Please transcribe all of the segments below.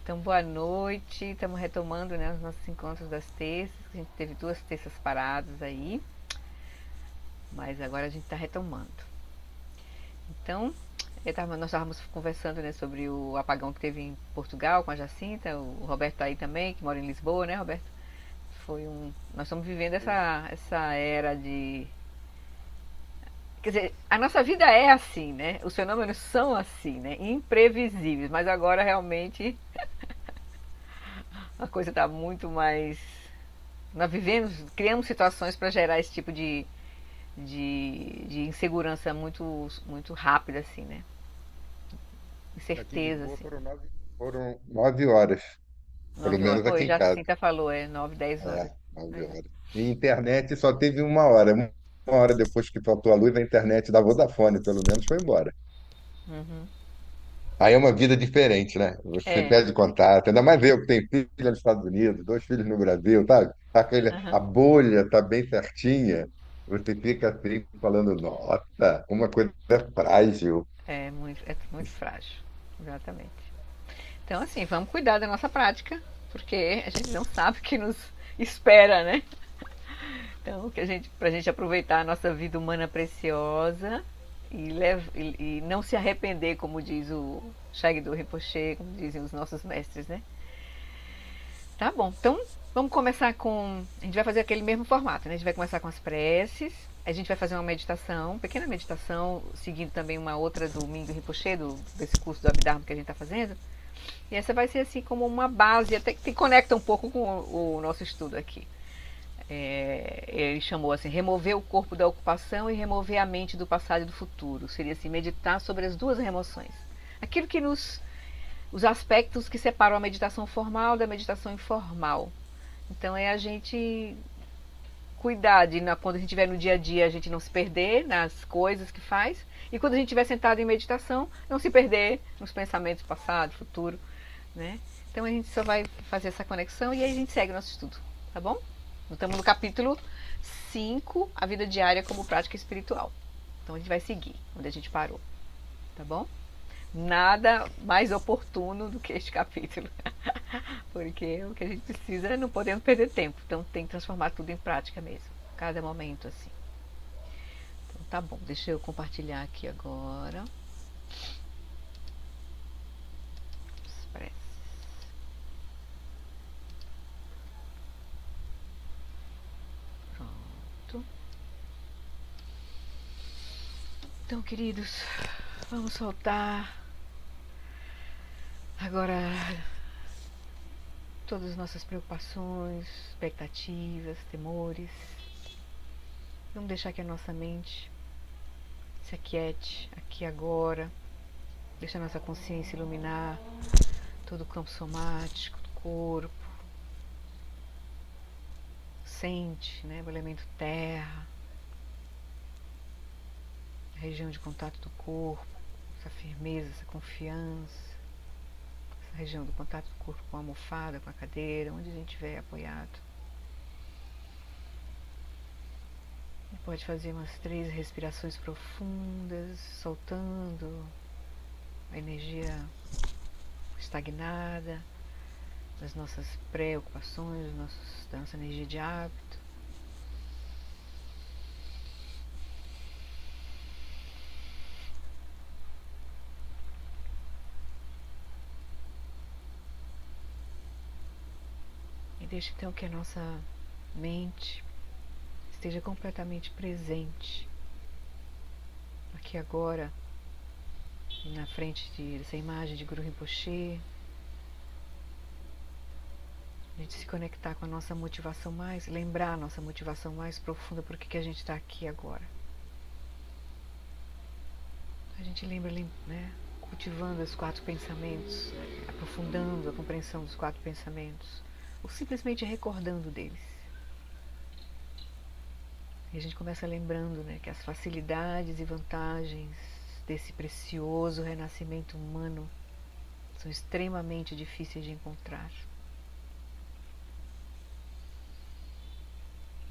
Então, boa noite. Estamos retomando, né, os nossos encontros das terças. A gente teve 2 terças paradas aí, mas agora a gente está retomando. Então, nós estávamos conversando, né, sobre o apagão que teve em Portugal com a Jacinta. O Roberto está aí também, que mora em Lisboa, né, Roberto? Nós estamos vivendo essa era de. Quer dizer, a nossa vida é assim, né? Os fenômenos são assim, né? Imprevisíveis, mas agora realmente a coisa está muito mais. Nós vivemos, criamos situações para gerar esse tipo de insegurança muito rápida, assim, né? Aqui em Incerteza, Lisboa assim. foram 9 horas, pelo 9 horas. menos aqui Foi, em casa. Jacinta falou, 9, 10 horas. É, 9 horas. É. E internet só teve uma hora. Uma hora depois que faltou a luz, a internet da Vodafone, pelo menos, foi embora. Uhum. Aí é uma vida diferente, né? Você É. perde contato. Ainda mais eu que tenho filho nos Estados Unidos, 2 filhos no Brasil, sabe? A Uhum. bolha tá bem certinha. Você fica assim falando, nossa, uma coisa frágil. É muito frágil. Exatamente. Então, assim, vamos cuidar da nossa prática, porque a gente não sabe o que nos espera, né? Então, pra gente aproveitar a nossa vida humana preciosa e não se arrepender, como diz o Shagdo Rinpoche, como dizem os nossos mestres, né? Tá bom, então vamos começar com. A gente vai fazer aquele mesmo formato, né? A gente vai começar com as preces, a gente vai fazer uma meditação, pequena meditação, seguindo também uma outra do Mingyur Rinpoche, desse curso do Abhidharma que a gente está fazendo. E essa vai ser assim como uma base, até que conecta um pouco com o nosso estudo aqui. Ele chamou assim, remover o corpo da ocupação e remover a mente do passado e do futuro. Seria assim, meditar sobre as duas remoções. Aquilo que nos. Os aspectos que separam a meditação formal da meditação informal. Então é a gente cuidar de, quando a gente estiver no dia a dia, a gente não se perder nas coisas que faz. E quando a gente estiver sentado em meditação, não se perder nos pensamentos passado, futuro, né? Então a gente só vai fazer essa conexão e aí a gente segue o nosso estudo, tá bom? Estamos no capítulo 5, a vida diária como prática espiritual. Então a gente vai seguir onde a gente parou, tá bom? Nada mais oportuno do que este capítulo. Porque o que a gente precisa é não podemos perder tempo. Então tem que transformar tudo em prática mesmo. Cada momento assim. Então tá bom, deixa eu compartilhar aqui agora. Express. Pronto. Então, queridos, vamos soltar agora todas as nossas preocupações, expectativas, temores. Vamos deixar que a nossa mente se aquiete aqui agora. Deixa a nossa consciência iluminar todo o campo somático do corpo. Sente, né, o elemento terra, a região de contato do corpo, essa firmeza, essa confiança, essa região do contato do corpo com a almofada, com a cadeira, onde a gente estiver apoiado. E pode fazer umas 3 respirações profundas, soltando a energia estagnada das nossas preocupações, da nossa energia de hábito. E deixe então que a nossa mente esteja completamente presente aqui agora, na frente dessa imagem de Guru Rinpoche. A gente se conectar com a nossa motivação mais, lembrar a nossa motivação mais profunda, por que a gente está aqui agora. A gente lembra, né, cultivando os 4 pensamentos, aprofundando a compreensão dos 4 pensamentos, ou simplesmente recordando deles. E a gente começa lembrando, né, que as facilidades e vantagens desse precioso renascimento humano são extremamente difíceis de encontrar.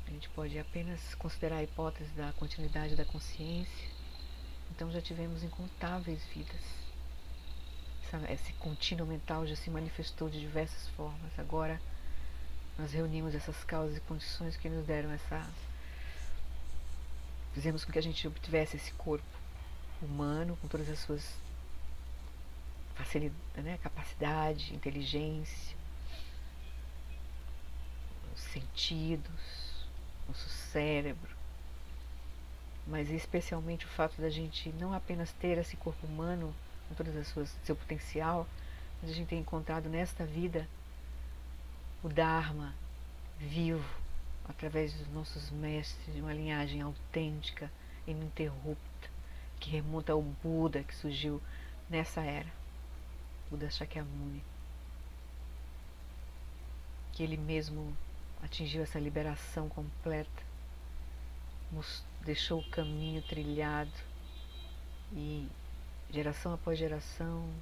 A gente pode apenas considerar a hipótese da continuidade da consciência. Então já tivemos incontáveis vidas, Esse contínuo mental já se manifestou de diversas formas. Agora nós reunimos essas causas e condições que nos deram fizemos com que a gente obtivesse esse corpo humano com todas as suas facilidades, né, capacidade, inteligência, os sentidos, nosso cérebro, mas especialmente o fato da gente não apenas ter esse corpo humano com todas as suas seu potencial, mas a gente tem encontrado nesta vida o Dharma vivo através dos nossos mestres de uma linhagem autêntica, ininterrupta, que remonta ao Buda que surgiu nessa era, Buda Shakyamuni, que ele mesmo atingiu essa liberação completa, deixou o caminho trilhado e geração após geração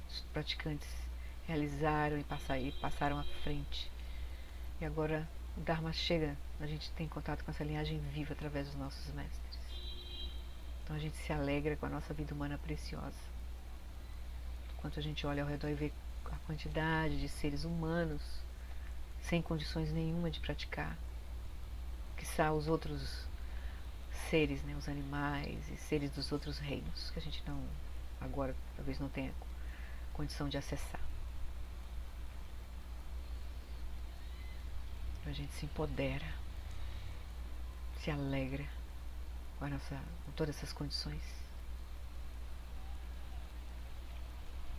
os praticantes realizaram e passaram à frente. E agora o Dharma chega, a gente tem contato com essa linhagem viva através dos nossos mestres. Então a gente se alegra com a nossa vida humana preciosa. Enquanto a gente olha ao redor e vê a quantidade de seres humanos sem condições nenhuma de praticar, quiçá os outros seres, né, os animais e seres dos outros reinos, que a gente não, agora talvez não tenha condição de acessar. A gente se empodera, se alegra com todas essas condições.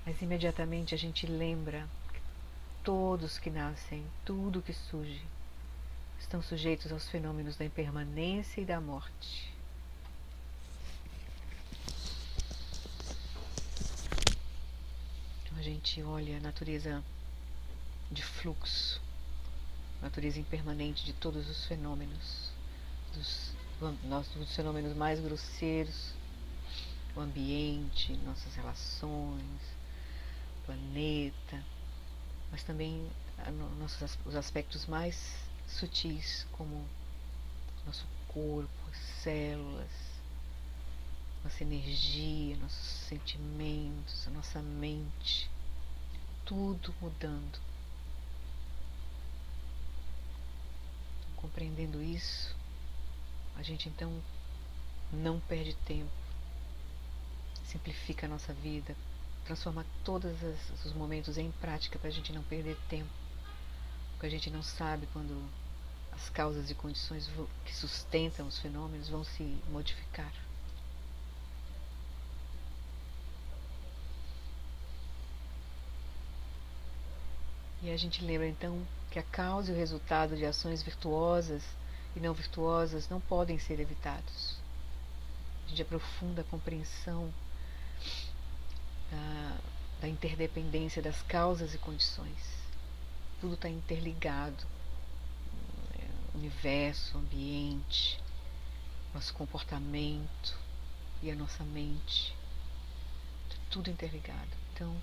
Mas imediatamente a gente lembra que todos que nascem, tudo que surge, estão sujeitos aos fenômenos da impermanência e da morte. Então a gente olha a natureza de fluxo, a natureza impermanente de todos os fenômenos, dos fenômenos mais grosseiros, o ambiente, nossas relações, o planeta, mas também os aspectos mais sutis, como nosso corpo, as células, nossa energia, nossos sentimentos, a nossa mente, tudo mudando. Compreendendo isso, a gente então não perde tempo, simplifica a nossa vida, transforma todos os momentos em prática para a gente não perder tempo, porque a gente não sabe quando as causas e condições que sustentam os fenômenos vão se modificar. E a gente lembra então que a causa e o resultado de ações virtuosas e não virtuosas não podem ser evitados. A gente aprofunda a compreensão da interdependência das causas e condições. Tudo está interligado. O universo, o ambiente, nosso comportamento e a nossa mente. Tudo interligado. Então,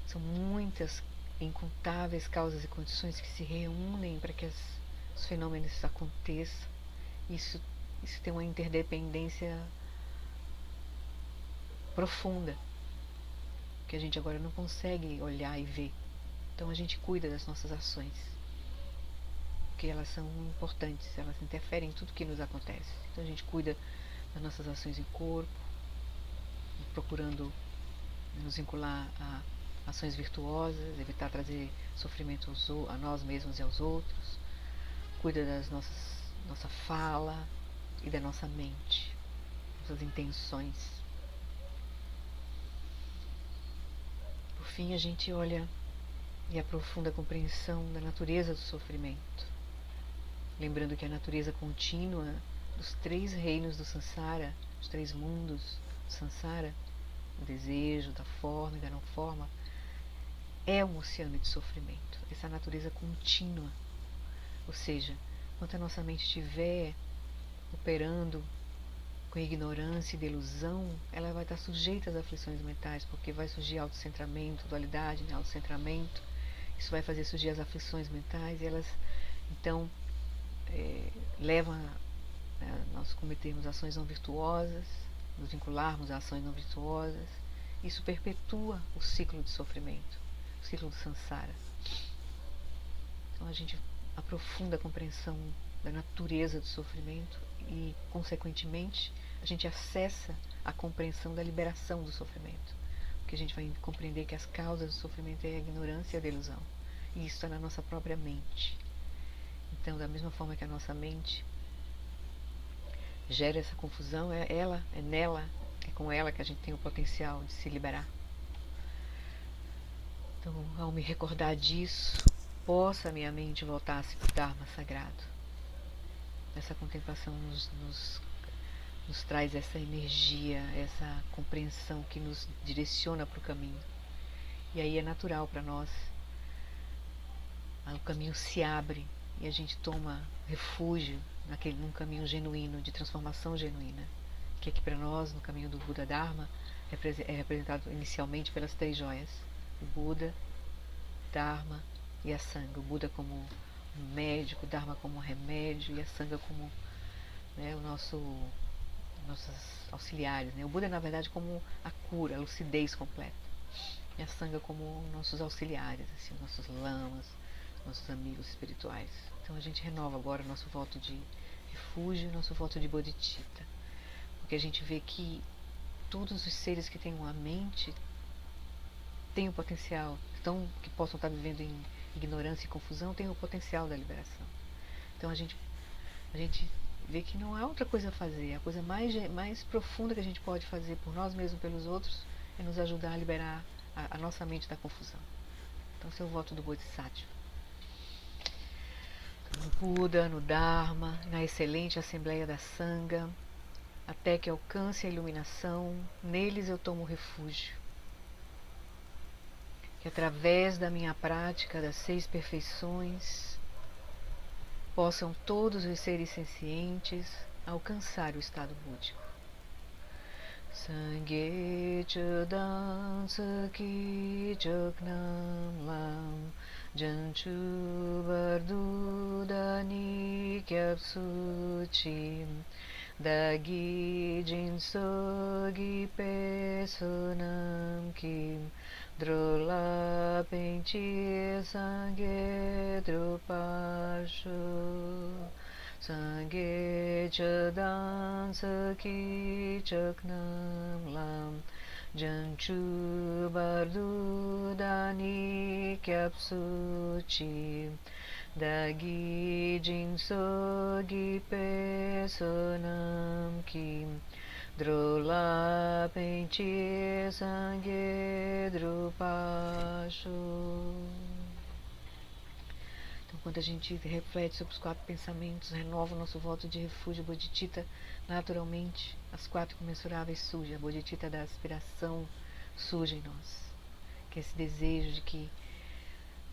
são muitas incontáveis causas e condições que se reúnem para que os fenômenos aconteçam. Isso tem uma interdependência profunda, que a gente agora não consegue olhar e ver. Então a gente cuida das nossas ações, porque elas são importantes, elas interferem em tudo que nos acontece. Então a gente cuida das nossas ações em corpo, procurando nos vincular a ações virtuosas, evitar trazer sofrimento a nós mesmos e aos outros. Cuida nossa fala e da nossa mente, nossas intenções. Por fim, a gente olha e aprofunda a compreensão da natureza do sofrimento, lembrando que a natureza contínua dos 3 reinos do Sansara, os 3 mundos do Sansara, o desejo, da forma e da não forma, é um oceano de sofrimento, essa natureza contínua. Ou seja, enquanto a nossa mente estiver operando com ignorância e delusão, ela vai estar sujeita às aflições mentais, porque vai surgir autocentramento, dualidade, né? Autocentramento. Isso vai fazer surgir as aflições mentais e elas, então, levam a nós cometermos ações não virtuosas, nos vincularmos a ações não virtuosas Isso perpetua o ciclo de sofrimento, o ciclo do samsara. Então a gente aprofunda a compreensão da natureza do sofrimento e, consequentemente, a gente acessa a compreensão da liberação do sofrimento. Porque a gente vai compreender que as causas do sofrimento é a ignorância e a delusão. E isso está na nossa própria mente. Então, da mesma forma que a nossa mente gera essa confusão, é nela, é com ela que a gente tem o potencial de se liberar. Então, ao me recordar disso, possa a minha mente voltar-se para o Dharma sagrado. Essa contemplação nos traz essa energia, essa compreensão que nos direciona para o caminho. E aí é natural para nós. O caminho se abre e a gente toma refúgio num caminho genuíno, de transformação genuína. Que aqui para nós, no caminho do Buda Dharma, é representado inicialmente pelas 3 joias. O Buda, Dharma e a Sangha. O Buda como médico, o Dharma como remédio e a Sangha como, né, nossos auxiliares. Né? O Buda, na verdade, como a cura, a lucidez completa. E a Sangha como nossos auxiliares, assim, nossos lamas, nossos amigos espirituais. Então a gente renova agora o nosso voto de refúgio, nosso voto de bodhicitta. Porque a gente vê que todos os seres que têm uma mente têm o potencial, que possam estar vivendo em ignorância e confusão, têm o potencial da liberação. Então a gente vê que não há outra coisa a fazer. A coisa mais profunda que a gente pode fazer por nós mesmos e pelos outros é nos ajudar a liberar a nossa mente da confusão. Então esse é o voto do Bodhisattva. No Buda, no Dharma, na excelente Assembleia da Sangha, até que alcance a iluminação, neles eu tomo refúgio. Que através da minha prática das 6 perfeições, possam todos os seres sencientes alcançar o estado búdico. Sangye Chudan Saki Choknam Lam Janchu Bardudani Kyapsu Chim Dagi Jinsogi Pesunam Kim Drola Penchi Sangye Drupashu Sangye Chadan Saki Chaknam Lam Janchu Bardudani Kyapsu Chim Dagi Jinsogi Pesunam Kim Drola Penchi Sangye Drupashu. Então, quando a gente reflete sobre os 4 pensamentos, renova o nosso voto de refúgio bodhicitta, naturalmente as 4 comensuráveis surgem. A bodhicitta da aspiração surge em nós, que é esse desejo de que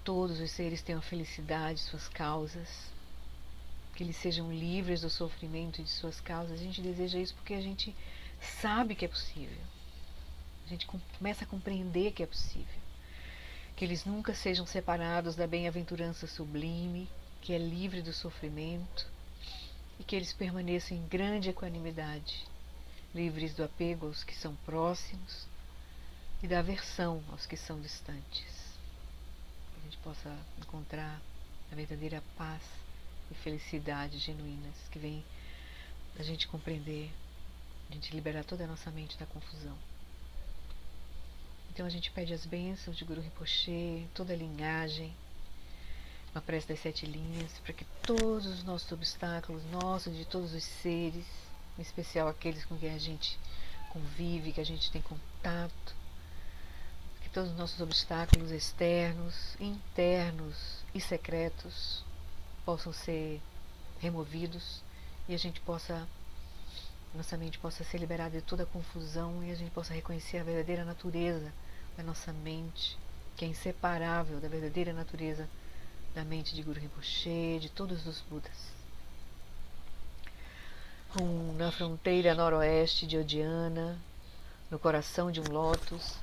todos os seres tenham a felicidade de suas causas, que eles sejam livres do sofrimento e de suas causas. A gente deseja isso porque a gente sabe que é possível. A gente começa a compreender que é possível. Que eles nunca sejam separados da bem-aventurança sublime, que é livre do sofrimento, e que eles permaneçam em grande equanimidade, livres do apego aos que são próximos e da aversão aos que são distantes. Que a gente possa encontrar a verdadeira paz e felicidade genuínas que vem da gente compreender, a gente liberar toda a nossa mente da confusão. Então a gente pede as bênçãos de Guru Rinpoche, toda a linhagem, uma prece das 7 linhas, para que todos os nossos obstáculos, nossos e de todos os seres, em especial aqueles com quem a gente convive, que a gente tem contato, que todos os nossos obstáculos externos, internos e secretos possam ser removidos e a gente nossa mente possa ser liberada de toda a confusão e a gente possa reconhecer a verdadeira natureza da nossa mente, que é inseparável da verdadeira natureza da mente de Guru Rinpoche, de todos os Budas. Na fronteira noroeste de Odiana, no coração de um lótus,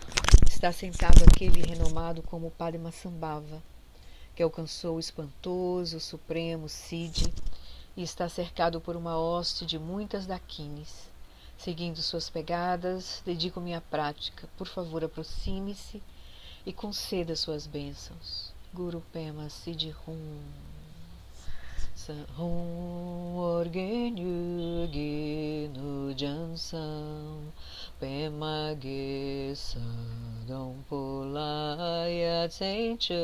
está sentado aquele renomado como Padmasambhava, que alcançou o espantoso, supremo Siddhi e está cercado por uma hoste de muitas dakines, Seguindo suas pegadas, dedico minha prática. Por favor, aproxime-se e conceda suas bênçãos. Guru Pema Siddhi Hum Orgenhu Genu Jansam Pema Ge Sadom Polaya Tsencha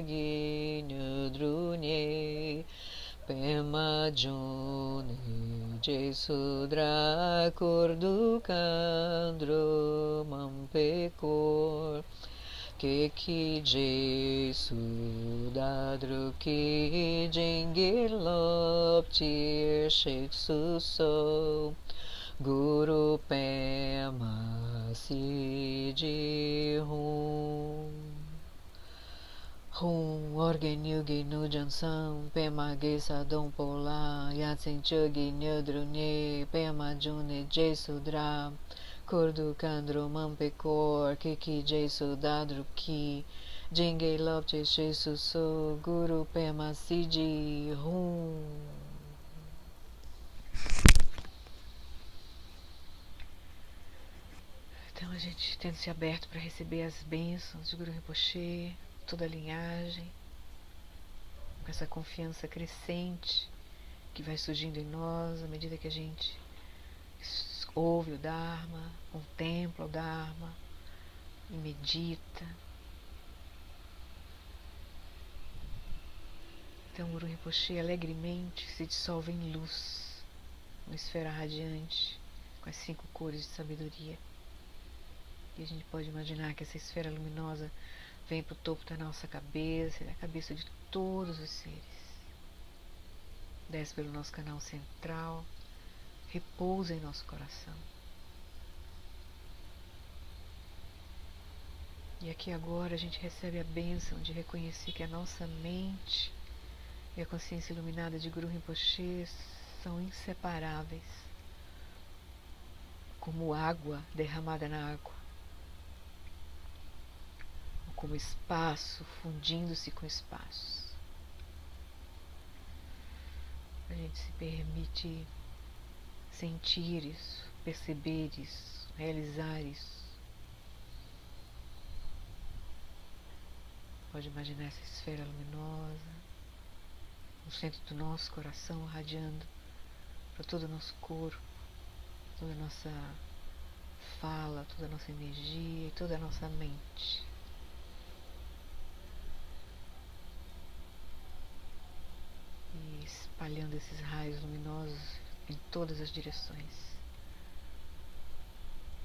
Genu Drunye Pema Jone Jesudra Kurdukandro Mampekor que Jesu dadru que jengiloptir shiksuso Guru Pema Siddhi Hum Orgenyugi Nujansam Pema Gesadom Pola Yatsen Chugi Nyudrunye Pema June Jesudra Kurdu Kandro Mampekor Kiki Jesu Dadru Ki Jenge Lopte Jesu So Guru Pema Siddhi Então a gente tendo se aberto para receber as bênçãos de Guru Rinpoche, toda a linhagem, com essa confiança crescente que vai surgindo em nós à medida que a gente ouve o Dharma, contempla o Dharma e medita. Então o Guru Rinpoche alegremente se dissolve em luz, uma esfera radiante com as 5 cores de sabedoria. E a gente pode imaginar que essa esfera luminosa vem para o topo da nossa cabeça e da cabeça de todos os seres. Desce pelo nosso canal central, repousa em nosso coração. E aqui agora a gente recebe a bênção de reconhecer que a nossa mente e a consciência iluminada de Guru Rinpoche são inseparáveis, como água derramada na água, ou como espaço fundindo-se com espaço. A gente se permite sentir isso, perceber isso, realizar isso. Pode imaginar essa esfera luminosa no centro do nosso coração, irradiando para todo o nosso corpo, toda a nossa fala, toda a nossa energia e toda a nossa mente. E espalhando esses raios luminosos em todas as direções,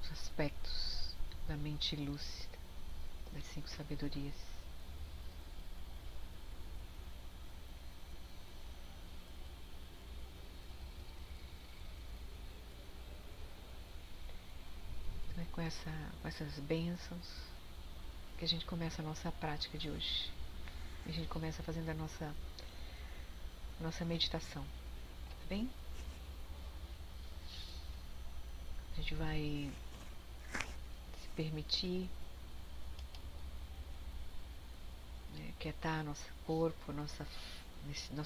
os aspectos da mente lúcida, das 5 sabedorias. Então é com essas bênçãos que a gente começa a nossa prática de hoje. A gente começa fazendo a nossa meditação, tá bem? A gente vai se permitir quietar nosso corpo, nossa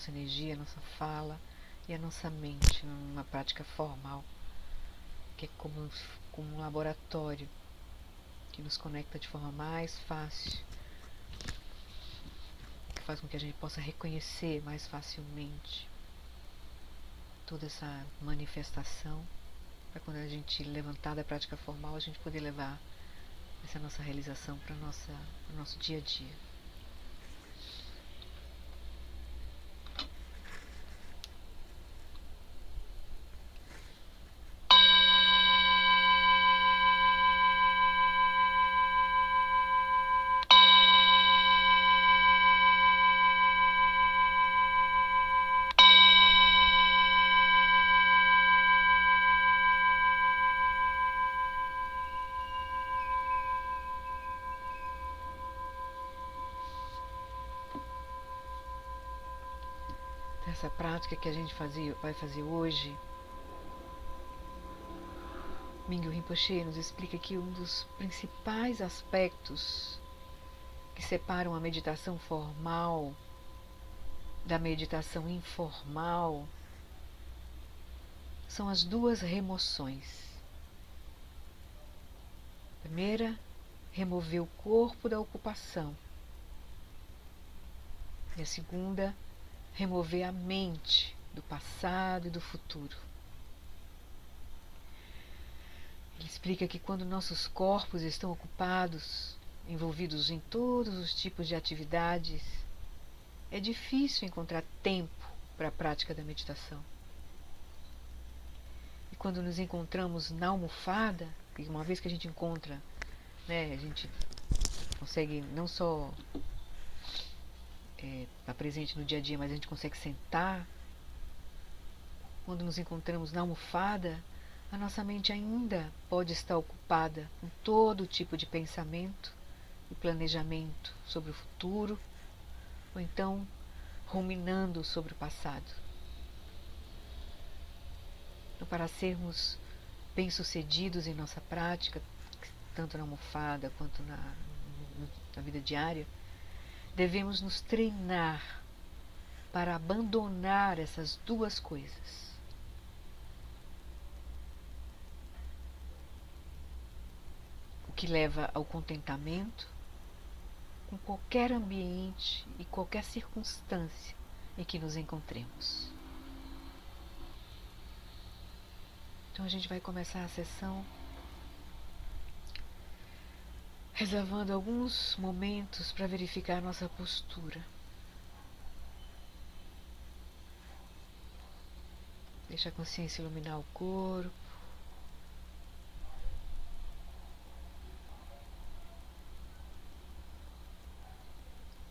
energia, nossa fala e a nossa mente numa prática formal, que é como um laboratório que nos conecta de forma mais fácil, que faz com que a gente possa reconhecer mais facilmente toda essa manifestação, para quando a gente levantar da prática formal, a gente poder levar essa nossa realização para o nosso dia a dia. Essa prática que a gente vai fazer hoje, Mingyur Rinpoche nos explica que um dos principais aspectos que separam a meditação formal da meditação informal são as 2 remoções. Primeira, remover o corpo da ocupação. E a segunda, remover a mente do passado e do futuro. Ele explica que quando nossos corpos estão ocupados, envolvidos em todos os tipos de atividades, é difícil encontrar tempo para a prática da meditação. E quando nos encontramos na almofada, e uma vez que a gente encontra, né, a gente consegue não só estar presente no dia a dia, mas a gente consegue sentar. Quando nos encontramos na almofada, a nossa mente ainda pode estar ocupada com todo tipo de pensamento e planejamento sobre o futuro, ou então ruminando sobre o passado. Então, para sermos bem-sucedidos em nossa prática, tanto na almofada quanto na vida diária, devemos nos treinar para abandonar essas duas coisas. O que leva ao contentamento com qualquer ambiente e qualquer circunstância em que nos encontremos. Então a gente vai começar a sessão reservando alguns momentos para verificar a nossa postura. Deixa a consciência iluminar o corpo.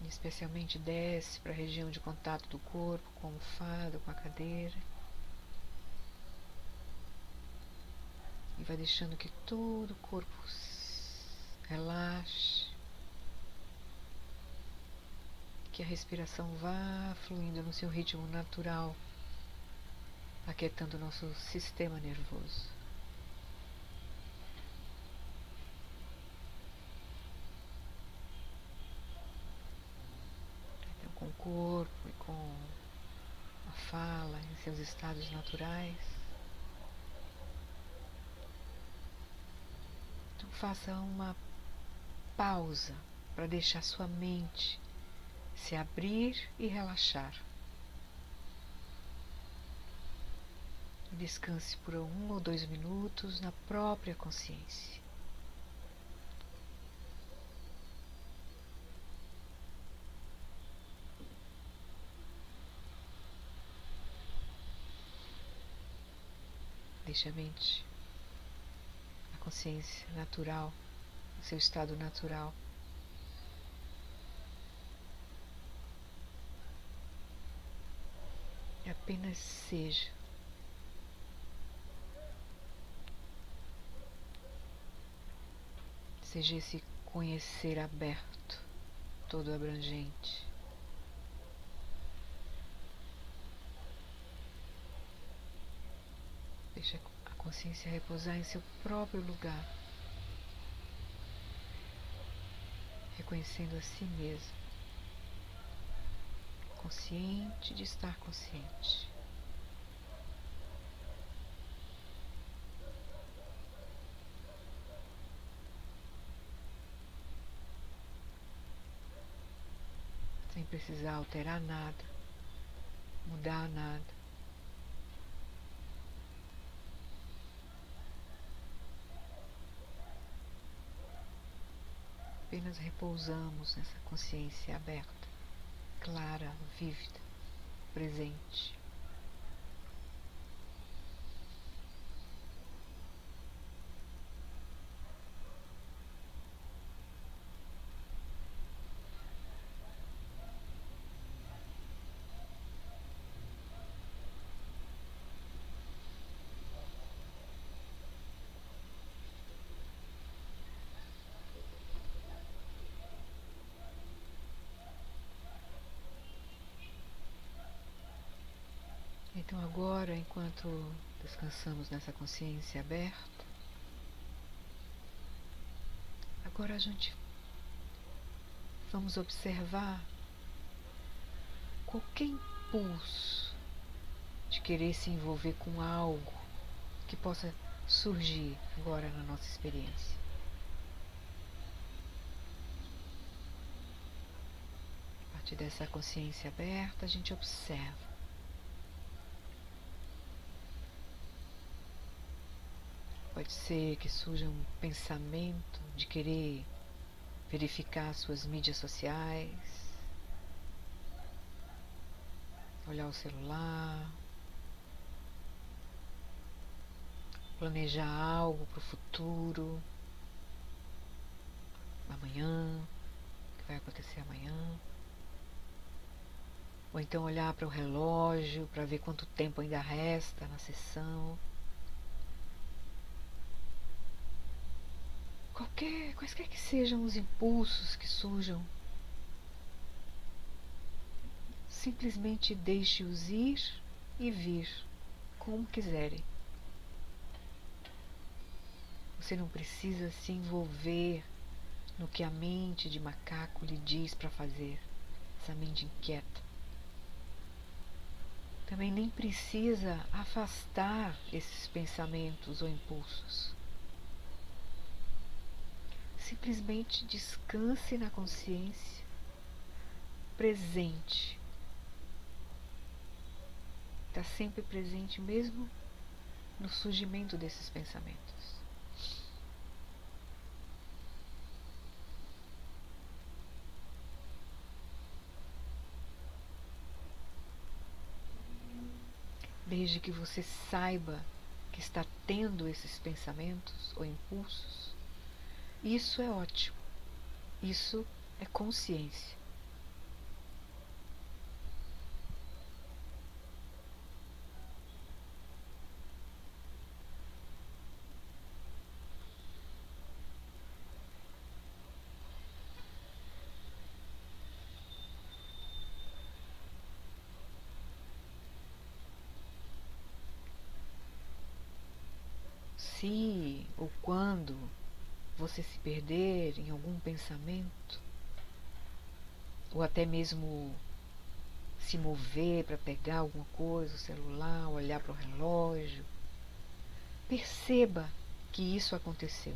E especialmente desce para a região de contato do corpo, com a almofada, com a cadeira. E vai deixando que todo o corpo relaxe. Que a respiração vá fluindo no seu ritmo natural, aquietando o nosso sistema nervoso. Então, com o corpo e com a fala em seus estados naturais. Então, faça uma pausa para deixar sua mente se abrir e relaxar. Descanse por 1 ou 2 minutos na própria consciência. Deixe a mente, a consciência natural, o seu estado natural. E apenas seja. Seja esse conhecer aberto, todo abrangente. Deixa a consciência repousar em seu próprio lugar, reconhecendo a si mesmo, consciente de estar consciente. Sem precisar alterar nada, mudar nada. Apenas repousamos nessa consciência aberta, clara, vívida, presente. Então agora, enquanto descansamos nessa consciência aberta, agora a gente vamos observar qualquer impulso de querer se envolver com algo que possa surgir agora na nossa experiência. dessa consciência aberta, a gente observa. Pode ser que surja um pensamento de querer verificar suas mídias sociais, olhar o celular, planejar algo para o futuro, amanhã, o que vai acontecer amanhã. Ou então olhar para o relógio para ver quanto tempo ainda resta na sessão. Quaisquer que sejam os impulsos que surjam, simplesmente deixe-os ir e vir, como quiserem. Você não precisa se envolver no que a mente de macaco lhe diz para fazer, essa mente inquieta. Também nem precisa afastar esses pensamentos ou impulsos. Simplesmente descanse na consciência presente. Está sempre presente mesmo no surgimento desses pensamentos. Desde que você saiba que está tendo esses pensamentos ou impulsos, isso é ótimo. Isso é consciência. Se ou quando você se perder em algum pensamento, ou até mesmo se mover para pegar alguma coisa, o celular, olhar para o relógio, perceba que isso aconteceu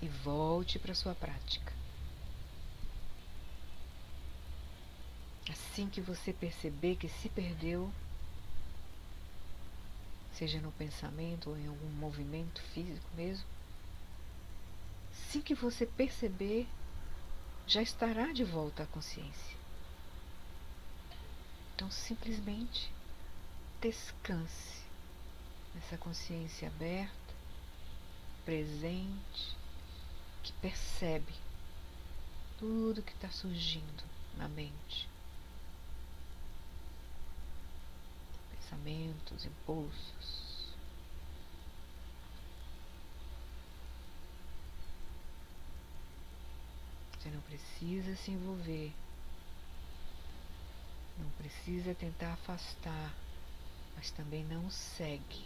e volte para a sua prática. Assim que você perceber que se perdeu, seja no pensamento ou em algum movimento físico mesmo, assim que você perceber, já estará de volta à consciência. Então simplesmente descanse nessa consciência aberta, presente, que percebe tudo que está surgindo na mente. Pensamentos, impulsos. Você não precisa se envolver, não precisa tentar afastar, mas também não segue.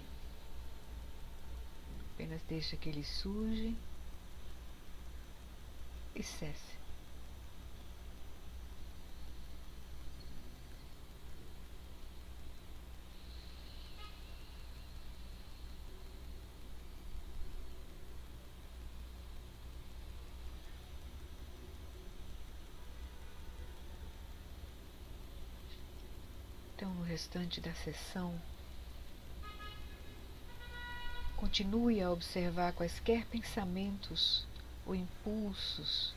Apenas deixa que ele surge e cesse. Então, no restante da sessão, continue a observar quaisquer pensamentos ou impulsos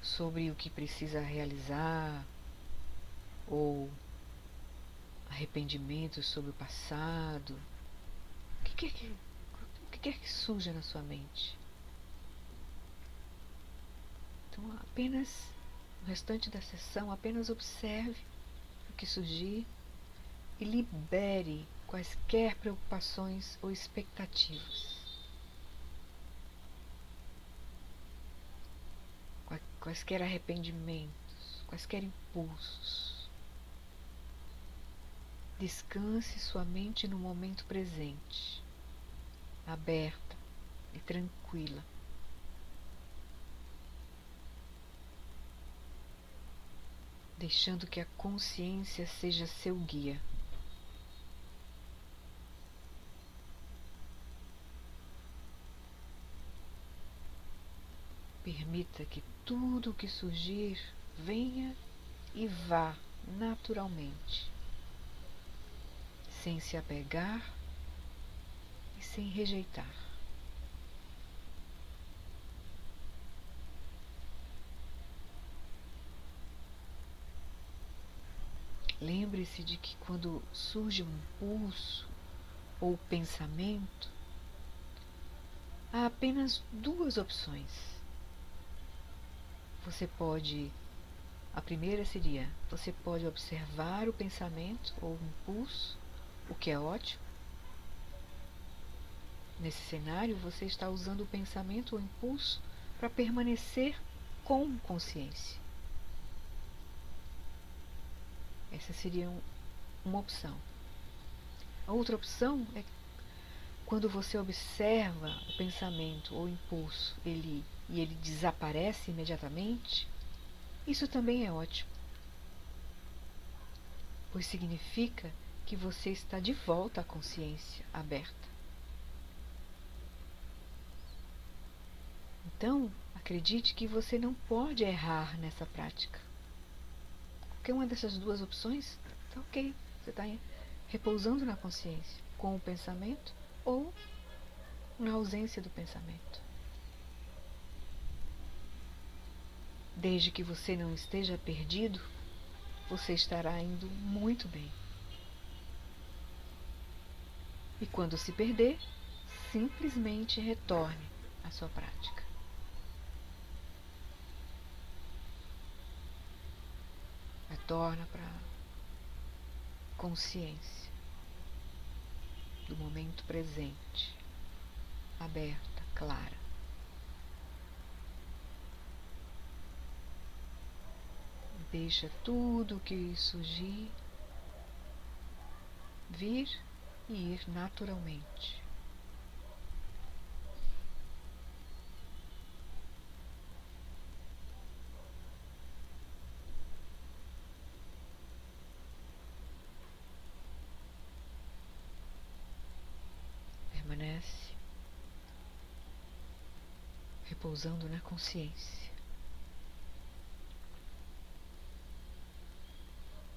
sobre o que precisa realizar, ou arrependimentos sobre o passado, o que quer que surja na sua mente. Então, apenas no restante da sessão, apenas observe o que surgir e libere quaisquer preocupações ou expectativas. Quaisquer arrependimentos, quaisquer impulsos. Descanse sua mente no momento presente, aberta e tranquila. Deixando que a consciência seja seu guia. Permita que tudo o que surgir venha e vá naturalmente, sem se apegar e sem rejeitar. Lembre-se de que quando surge um impulso ou pensamento, há apenas duas opções. A primeira seria, você pode observar o pensamento ou o impulso, o que é ótimo. Nesse cenário, você está usando o pensamento ou impulso para permanecer com consciência. Essa seria uma opção. A outra opção é quando você observa o pensamento ou impulso e ele desaparece imediatamente. Isso também é ótimo, pois significa que você está de volta à consciência aberta. Então, acredite que você não pode errar nessa prática. Qualquer uma dessas duas opções está ok. Você está repousando na consciência, com o pensamento ou na ausência do pensamento. Desde que você não esteja perdido, você estará indo muito bem. E quando se perder, simplesmente retorne à sua prática. Retorna para a consciência do momento presente, aberta, clara. Deixa tudo o que surgir vir e ir naturalmente. Permanece repousando na consciência,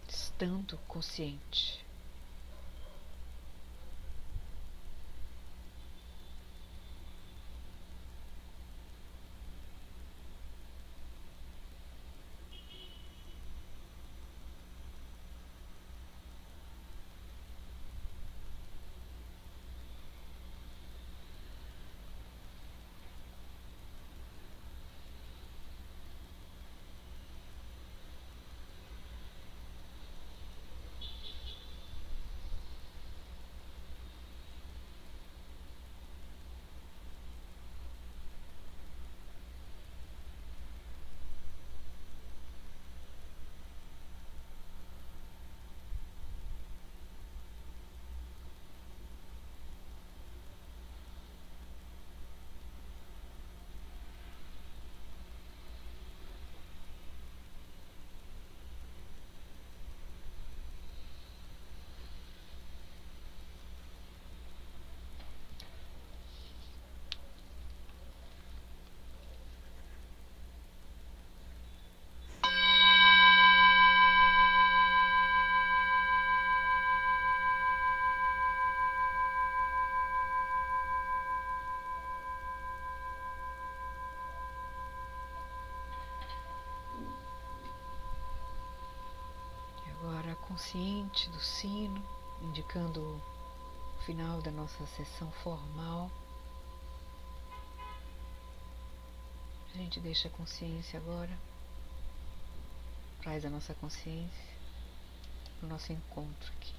estando consciente. Agora, consciente do sino, indicando o final da nossa sessão formal, a gente deixa a consciência agora, traz a nossa consciência para o nosso encontro aqui.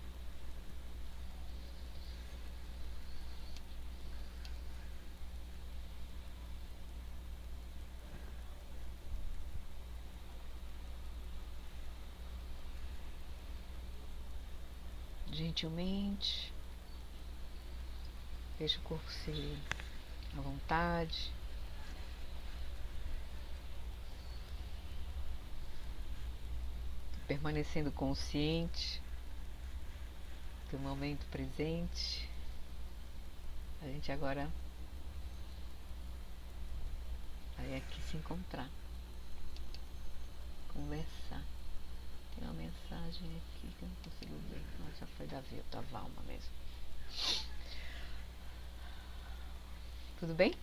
Gentilmente, deixa o corpo ser à vontade. Permanecendo consciente do momento presente. A gente agora vai aqui se encontrar, conversar. Tem uma mensagem aqui que eu não consigo ver. Mas já foi da Valma mesmo. Tudo bem?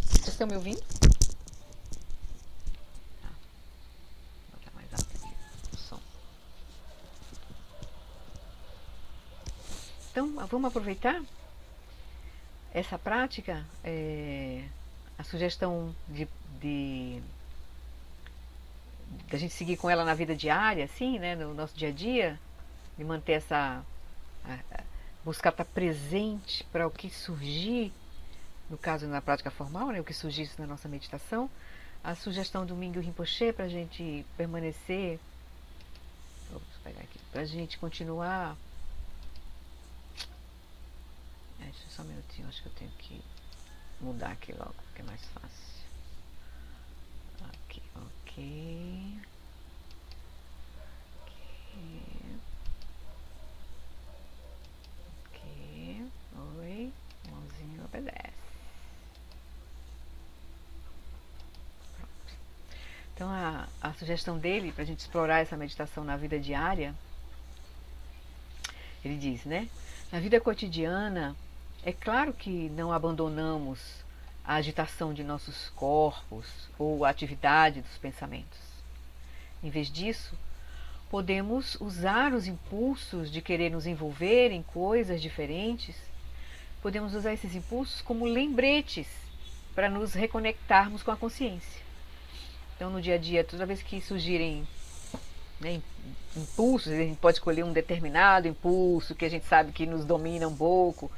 Vocês estão me ouvindo? Vou botar mais alto aqui o som. Então, vamos aproveitar essa prática, a sugestão de a gente seguir com ela na vida diária, assim, né, no nosso dia a dia, de manter buscar estar presente para o que surgir, no caso na prática formal, né, o que surgisse na nossa meditação. A sugestão do Mingyur Rinpoche para a gente permanecer, vou pegar aqui, para a gente continuar. Deixa só um minutinho, acho que eu tenho que mudar aqui logo, que é mais fácil. Aqui, ok. Ok. Oi. Mãozinho obedece. Pronto. Então a sugestão dele para a gente explorar essa meditação na vida diária, ele diz, né? Na vida cotidiana, é claro que não abandonamos a agitação de nossos corpos ou a atividade dos pensamentos. Em vez disso, podemos usar os impulsos de querer nos envolver em coisas diferentes, podemos usar esses impulsos como lembretes para nos reconectarmos com a consciência. Então, no dia a dia, toda vez que surgirem, né, impulsos, a gente pode escolher um determinado impulso que a gente sabe que nos domina um pouco,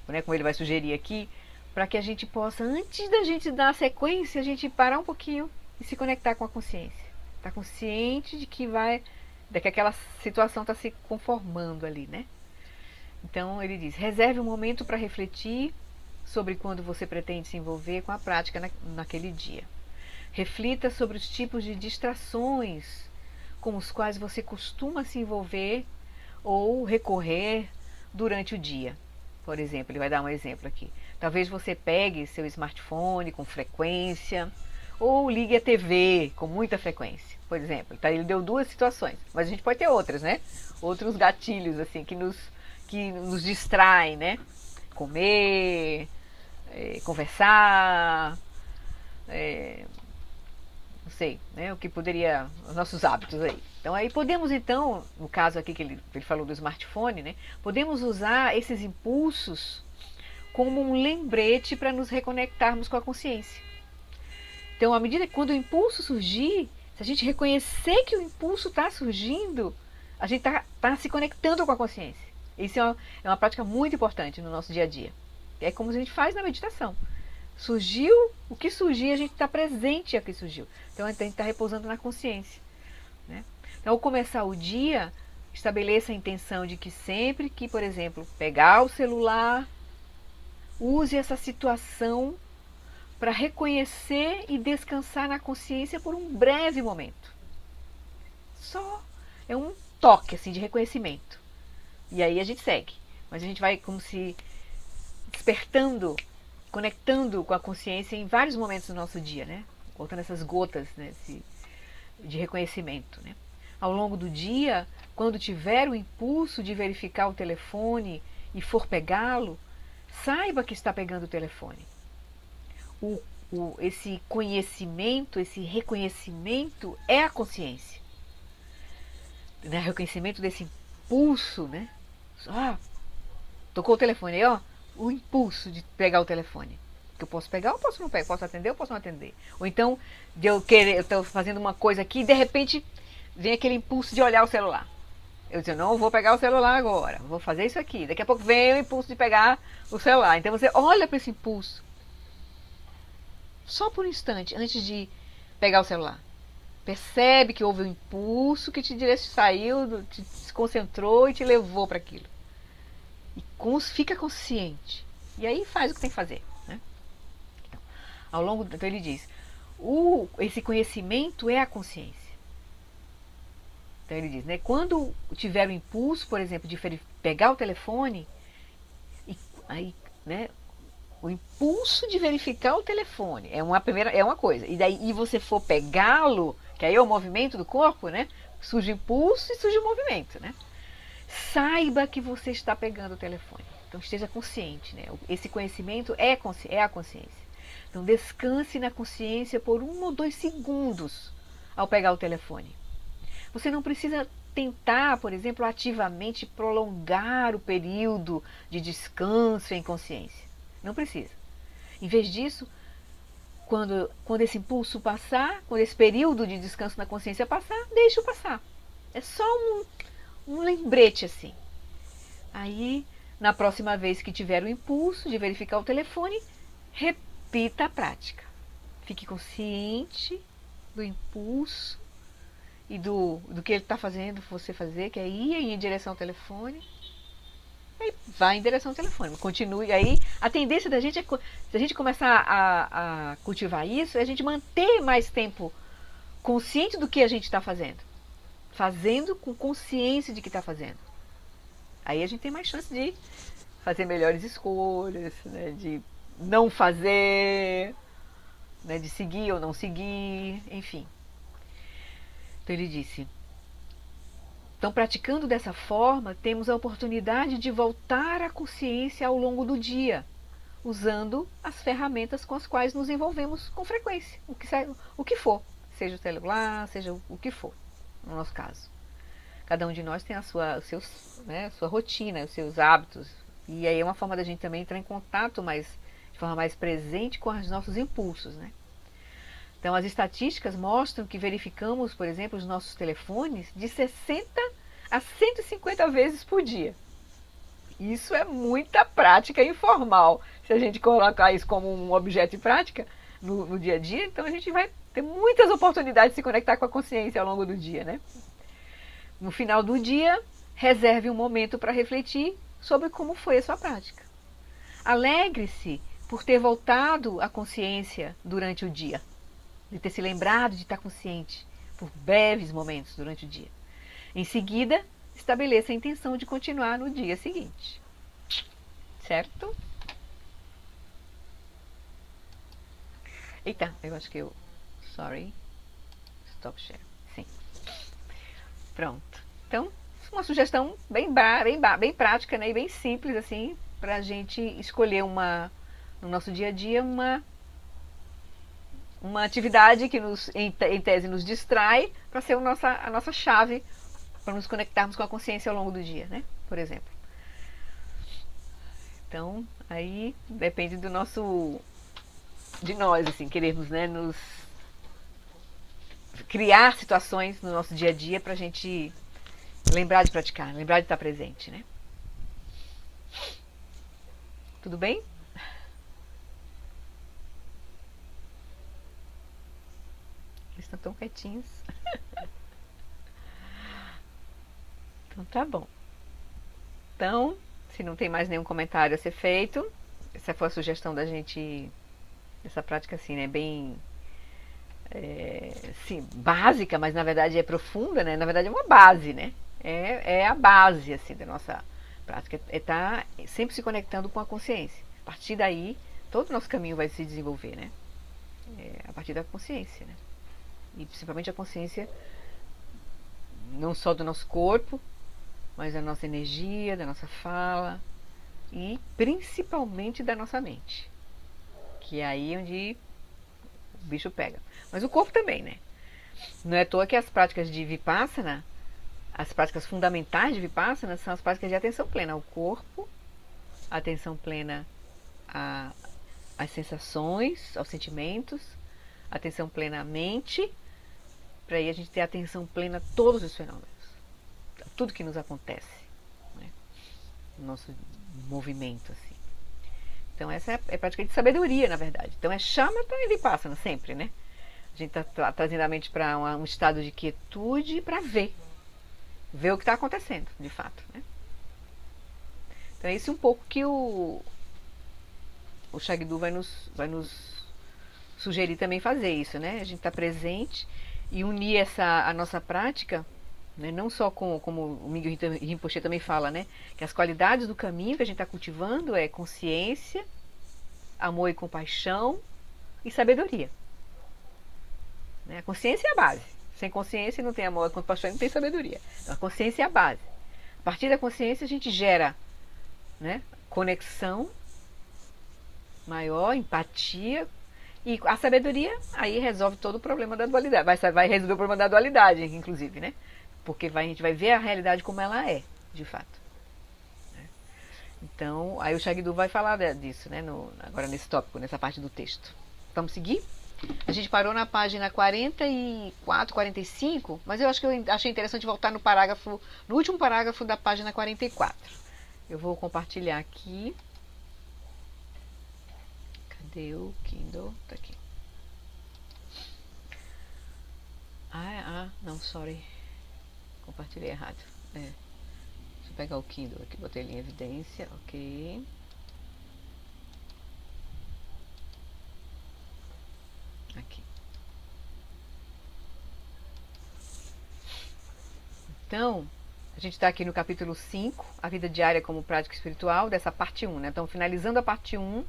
né, como ele vai sugerir aqui, para que a gente possa, antes da gente dar a sequência, a gente parar um pouquinho e se conectar com a consciência. Estar consciente de que aquela situação está se conformando ali, né? Então ele diz, reserve um momento para refletir sobre quando você pretende se envolver com a prática naquele dia. Reflita sobre os tipos de distrações com os quais você costuma se envolver ou recorrer durante o dia. Por exemplo, ele vai dar um exemplo aqui. Talvez você pegue seu smartphone com frequência ou ligue a TV com muita frequência, por exemplo. Então, ele deu duas situações, mas a gente pode ter outras, né? Outros gatilhos assim que nos distraem, né? Comer, conversar, não sei, né? O que poderia, os nossos hábitos aí. Então aí podemos no caso aqui que ele falou do smartphone, né? Podemos usar esses impulsos como um lembrete para nos reconectarmos com a consciência. Então, à medida que quando o impulso surgir, se a gente reconhecer que o impulso está surgindo, a gente está se conectando com a consciência. Isso é uma prática muito importante no nosso dia a dia. É como a gente faz na meditação. Surgiu, o que surgir, a gente está presente ao que surgiu. Então, a gente está repousando na consciência, né? Então, ao começar o dia, estabeleça a intenção de que sempre que, por exemplo, pegar o celular, use essa situação para reconhecer e descansar na consciência por um breve momento. Só é um toque assim de reconhecimento. E aí a gente segue. Mas a gente vai como se despertando, conectando com a consciência em vários momentos do nosso dia, né? Botando essas gotas, né, de reconhecimento, né? Ao longo do dia, quando tiver o impulso de verificar o telefone e for pegá-lo, saiba que está pegando o telefone. Esse conhecimento, esse reconhecimento é a consciência. Né? Reconhecimento desse impulso, né? Tocou o telefone aí, ó. O impulso de pegar o telefone. Que eu posso pegar ou posso não pegar? Posso atender ou posso não atender? Ou então, eu estou fazendo uma coisa aqui e de repente vem aquele impulso de olhar o celular. Eu digo, não vou pegar o celular agora, vou fazer isso aqui. Daqui a pouco vem o impulso de pegar o celular. Então você olha para esse impulso. Só por um instante, antes de pegar o celular. Percebe que houve um impulso que saiu, te desconcentrou e te levou para aquilo. E fica consciente. E aí faz o que tem que fazer. Né? Ao longo do tempo ele diz, esse conhecimento é a consciência. Então ele diz, né, quando tiver o impulso, por exemplo, de pegar o telefone, e aí, né, o impulso de verificar o telefone é uma coisa. E daí você for pegá-lo, que aí é o movimento do corpo, né? Surge o impulso e surge o movimento, né? Saiba que você está pegando o telefone. Então esteja consciente, né? Esse conhecimento é a consciência. Então descanse na consciência por 1 ou 2 segundos ao pegar o telefone. Você não precisa tentar, por exemplo, ativamente prolongar o período de descanso em consciência. Não precisa. Em vez disso, quando esse impulso passar, quando esse período de descanso na consciência passar, deixe-o passar. É só um lembrete assim. Aí, na próxima vez que tiver o impulso de verificar o telefone, repita a prática. Fique consciente do impulso e do que ele está fazendo você fazer, que é ir em direção ao telefone. Aí vai em direção ao telefone, continue. Aí a tendência da gente é, se a gente começar a cultivar isso, é a gente manter mais tempo consciente do que a gente está fazendo. Fazendo com consciência de que está fazendo. Aí a gente tem mais chance de fazer melhores escolhas, né, de não fazer, né, de seguir ou não seguir, enfim. Então ele disse: então, praticando dessa forma, temos a oportunidade de voltar à consciência ao longo do dia, usando as ferramentas com as quais nos envolvemos com frequência, o que for, seja o celular, seja o que for, no nosso caso. Cada um de nós tem a sua rotina, os seus hábitos, e aí é uma forma da gente também entrar em contato de forma mais presente com os nossos impulsos, né? Então, as estatísticas mostram que verificamos, por exemplo, os nossos telefones de 60 a 150 vezes por dia. Isso é muita prática informal. Se a gente colocar isso como um objeto de prática no dia a dia, então a gente vai ter muitas oportunidades de se conectar com a consciência ao longo do dia, né? No final do dia, reserve um momento para refletir sobre como foi a sua prática. Alegre-se por ter voltado à consciência durante o dia, de ter se lembrado de estar consciente por breves momentos durante o dia. Em seguida, estabeleça a intenção de continuar no dia seguinte. Certo? Eita, eu acho que eu... Sorry. Stop share. Sim. Pronto. Então, uma sugestão bem prática, né, e bem simples, assim, para a gente escolher no nosso dia a dia uma atividade que em tese nos distrai para ser a nossa chave para nos conectarmos com a consciência ao longo do dia, né? Por exemplo. Então, aí depende de nós, assim, queremos, né, nos criar situações no nosso dia a dia para a gente lembrar de praticar, lembrar de estar presente, né? Tudo bem? Eles estão tão quietinhos. Então tá bom. Então, se não tem mais nenhum comentário a ser feito, essa foi a sugestão da gente, essa prática assim, né, bem sim, básica, mas na verdade é profunda, né? Na verdade é uma base, né? É a base assim da nossa prática, é estar sempre se conectando com a consciência. A partir daí, todo o nosso caminho vai se desenvolver, né? A partir da consciência, né? E principalmente a consciência não só do nosso corpo, mas da nossa energia, da nossa fala e principalmente da nossa mente, que é aí onde o bicho pega. Mas o corpo também, né? Não é à toa que as práticas de Vipassana, as práticas fundamentais de Vipassana são as práticas de atenção plena ao corpo, atenção plena às sensações, aos sentimentos, atenção plena à mente, para aí a gente ter atenção plena a todos os fenômenos, a tudo que nos acontece, né? No nosso movimento, assim. Então essa é a prática de sabedoria, na verdade. Então é shamatha e vipassana sempre, né? A gente está trazendo a mente para um estado de quietude para ver o que está acontecendo, de fato, né? Então é isso um pouco que o Shagdu vai nos sugerir também fazer isso, né? A gente está presente e unir a nossa prática, né? Não só como o Mingyur Rinpoche também fala, né? Que as qualidades do caminho que a gente está cultivando é consciência, amor e compaixão e sabedoria. Né? A consciência é a base. Sem consciência não tem amor, compaixão, não tem sabedoria. Então, a consciência é a base. A partir da consciência a gente gera, né, conexão maior, empatia, e a sabedoria aí resolve todo o problema da dualidade. Vai resolver o problema da dualidade, inclusive, né? Porque a gente vai ver a realidade como ela é, de fato. Né? Então, aí o Shagdu vai falar disso, né? Agora nesse tópico, nessa parte do texto. Vamos seguir? A gente parou na página 44, 45, mas eu acho que eu achei interessante voltar no último parágrafo da página 44. Eu vou compartilhar aqui. Cadê o Kindle? Tá aqui. Não, sorry. Compartilhei errado. Deixa eu pegar o Kindle aqui, botei ele em evidência, ok. Aqui. Então, a gente está aqui no capítulo 5, a vida diária como prática espiritual, dessa parte 1, né? Então, finalizando a parte 1,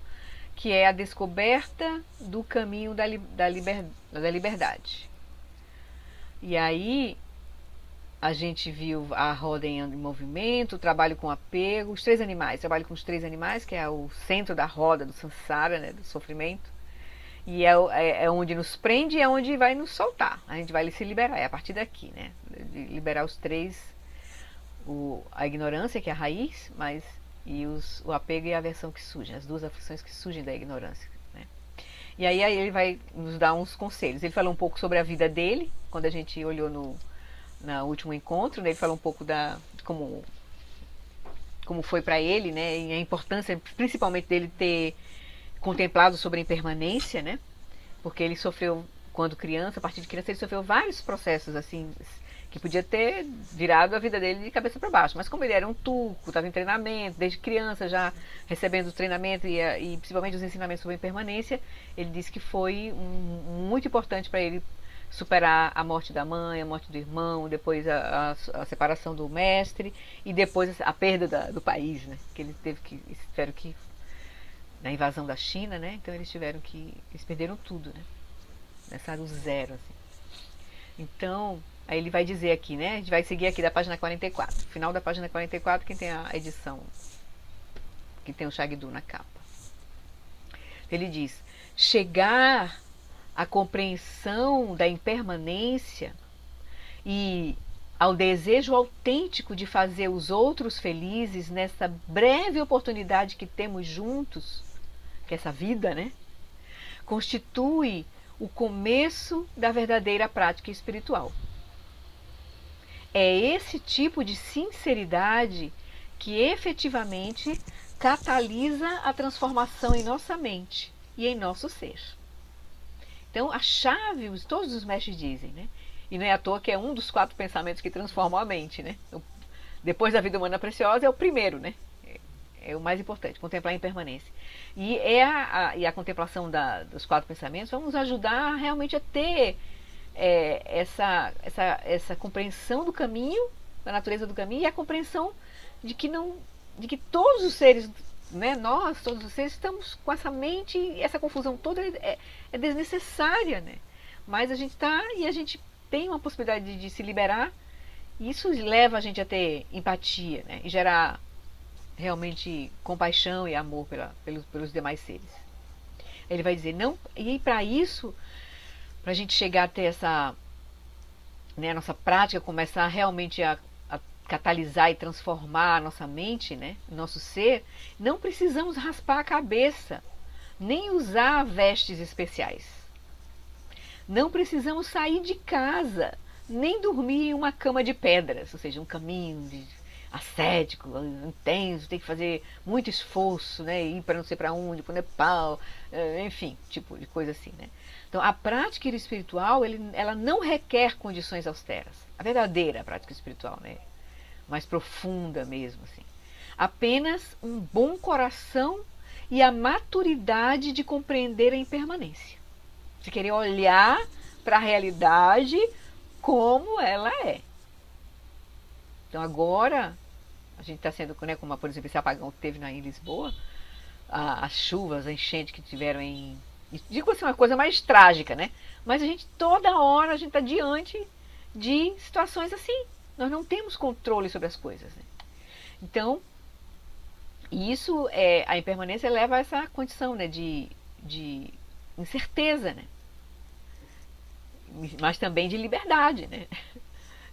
que é a descoberta do caminho da liberdade. E aí, a gente viu a roda em movimento, o trabalho com apego, os 3 animais, trabalho com os 3 animais, que é o centro da roda do samsara, né, do sofrimento. E é onde nos prende e é onde vai nos soltar. A gente vai se liberar, é a partir daqui, né? De liberar os 3, a ignorância, que é a raiz, o apego e a aversão que surgem, as 2 aflições que surgem da ignorância. Né? E aí ele vai nos dar uns conselhos. Ele falou um pouco sobre a vida dele, quando a gente olhou no último encontro, né? Ele falou um pouco de como foi para ele, né? E a importância, principalmente, dele ter contemplado sobre a impermanência, né? Porque ele sofreu, quando criança, a partir de criança, ele sofreu vários processos, assim, que podia ter virado a vida dele de cabeça para baixo. Mas como ele era um turco, estava em treinamento, desde criança já recebendo o treinamento e principalmente os ensinamentos sobre a impermanência, ele disse que foi muito importante para ele superar a morte da mãe, a morte do irmão, depois a separação do mestre e depois a perda do país, né? Que ele tiveram que na invasão da China, né? Então eles perderam tudo, né? Começaram do zero, assim. Então, aí ele vai dizer aqui, né? A gente vai seguir aqui da página 44. Final da página 44, quem tem a edição, que tem o Shagdu na capa. Ele diz: chegar à compreensão da impermanência e ao desejo autêntico de fazer os outros felizes nessa breve oportunidade que temos juntos, que é essa vida, né? Constitui o começo da verdadeira prática espiritual. É esse tipo de sinceridade que efetivamente catalisa a transformação em nossa mente e em nosso ser. Então, a chave, todos os mestres dizem, né? E não é à toa que é um dos 4 pensamentos que transformam a mente, né? Depois da vida humana preciosa é o primeiro, né? É o mais importante, contemplar a impermanência. E a contemplação dos 4 pensamentos vai nos ajudar realmente a ter essa compreensão do caminho, da natureza do caminho, e a compreensão de que todos os seres, né, todos os seres, estamos com essa mente, e essa confusão toda é desnecessária, né? Mas a gente tem uma possibilidade de se liberar, e isso leva a gente a ter empatia, né? E gerar realmente compaixão e amor pelos demais seres. Ele vai dizer, não, e para isso, para a gente chegar a ter essa, né, a nossa prática, começar realmente a catalisar e transformar a nossa mente, né, o nosso ser, não precisamos raspar a cabeça, nem usar vestes especiais. Não precisamos sair de casa, nem dormir em uma cama de pedras, ou seja, um caminho ascético, intenso, tem que fazer muito esforço, né, ir para não sei para onde, para o Nepal, enfim, tipo de coisa assim, né. Então, a prática espiritual, ela não requer condições austeras. A verdadeira prática espiritual, né, mais profunda mesmo, assim. Apenas um bom coração e a maturidade de compreender a impermanência. De querer olhar para a realidade como ela é. Então agora, a gente está sendo, né, como por exemplo esse apagão que teve em Lisboa, as chuvas, a enchente que tiveram em... Digo assim, uma coisa mais trágica, né? Mas a gente, toda hora, a gente está diante de situações assim. Nós não temos controle sobre as coisas, né? Então, isso, a impermanência leva a essa condição, né, de incerteza, né? Mas também de liberdade, né?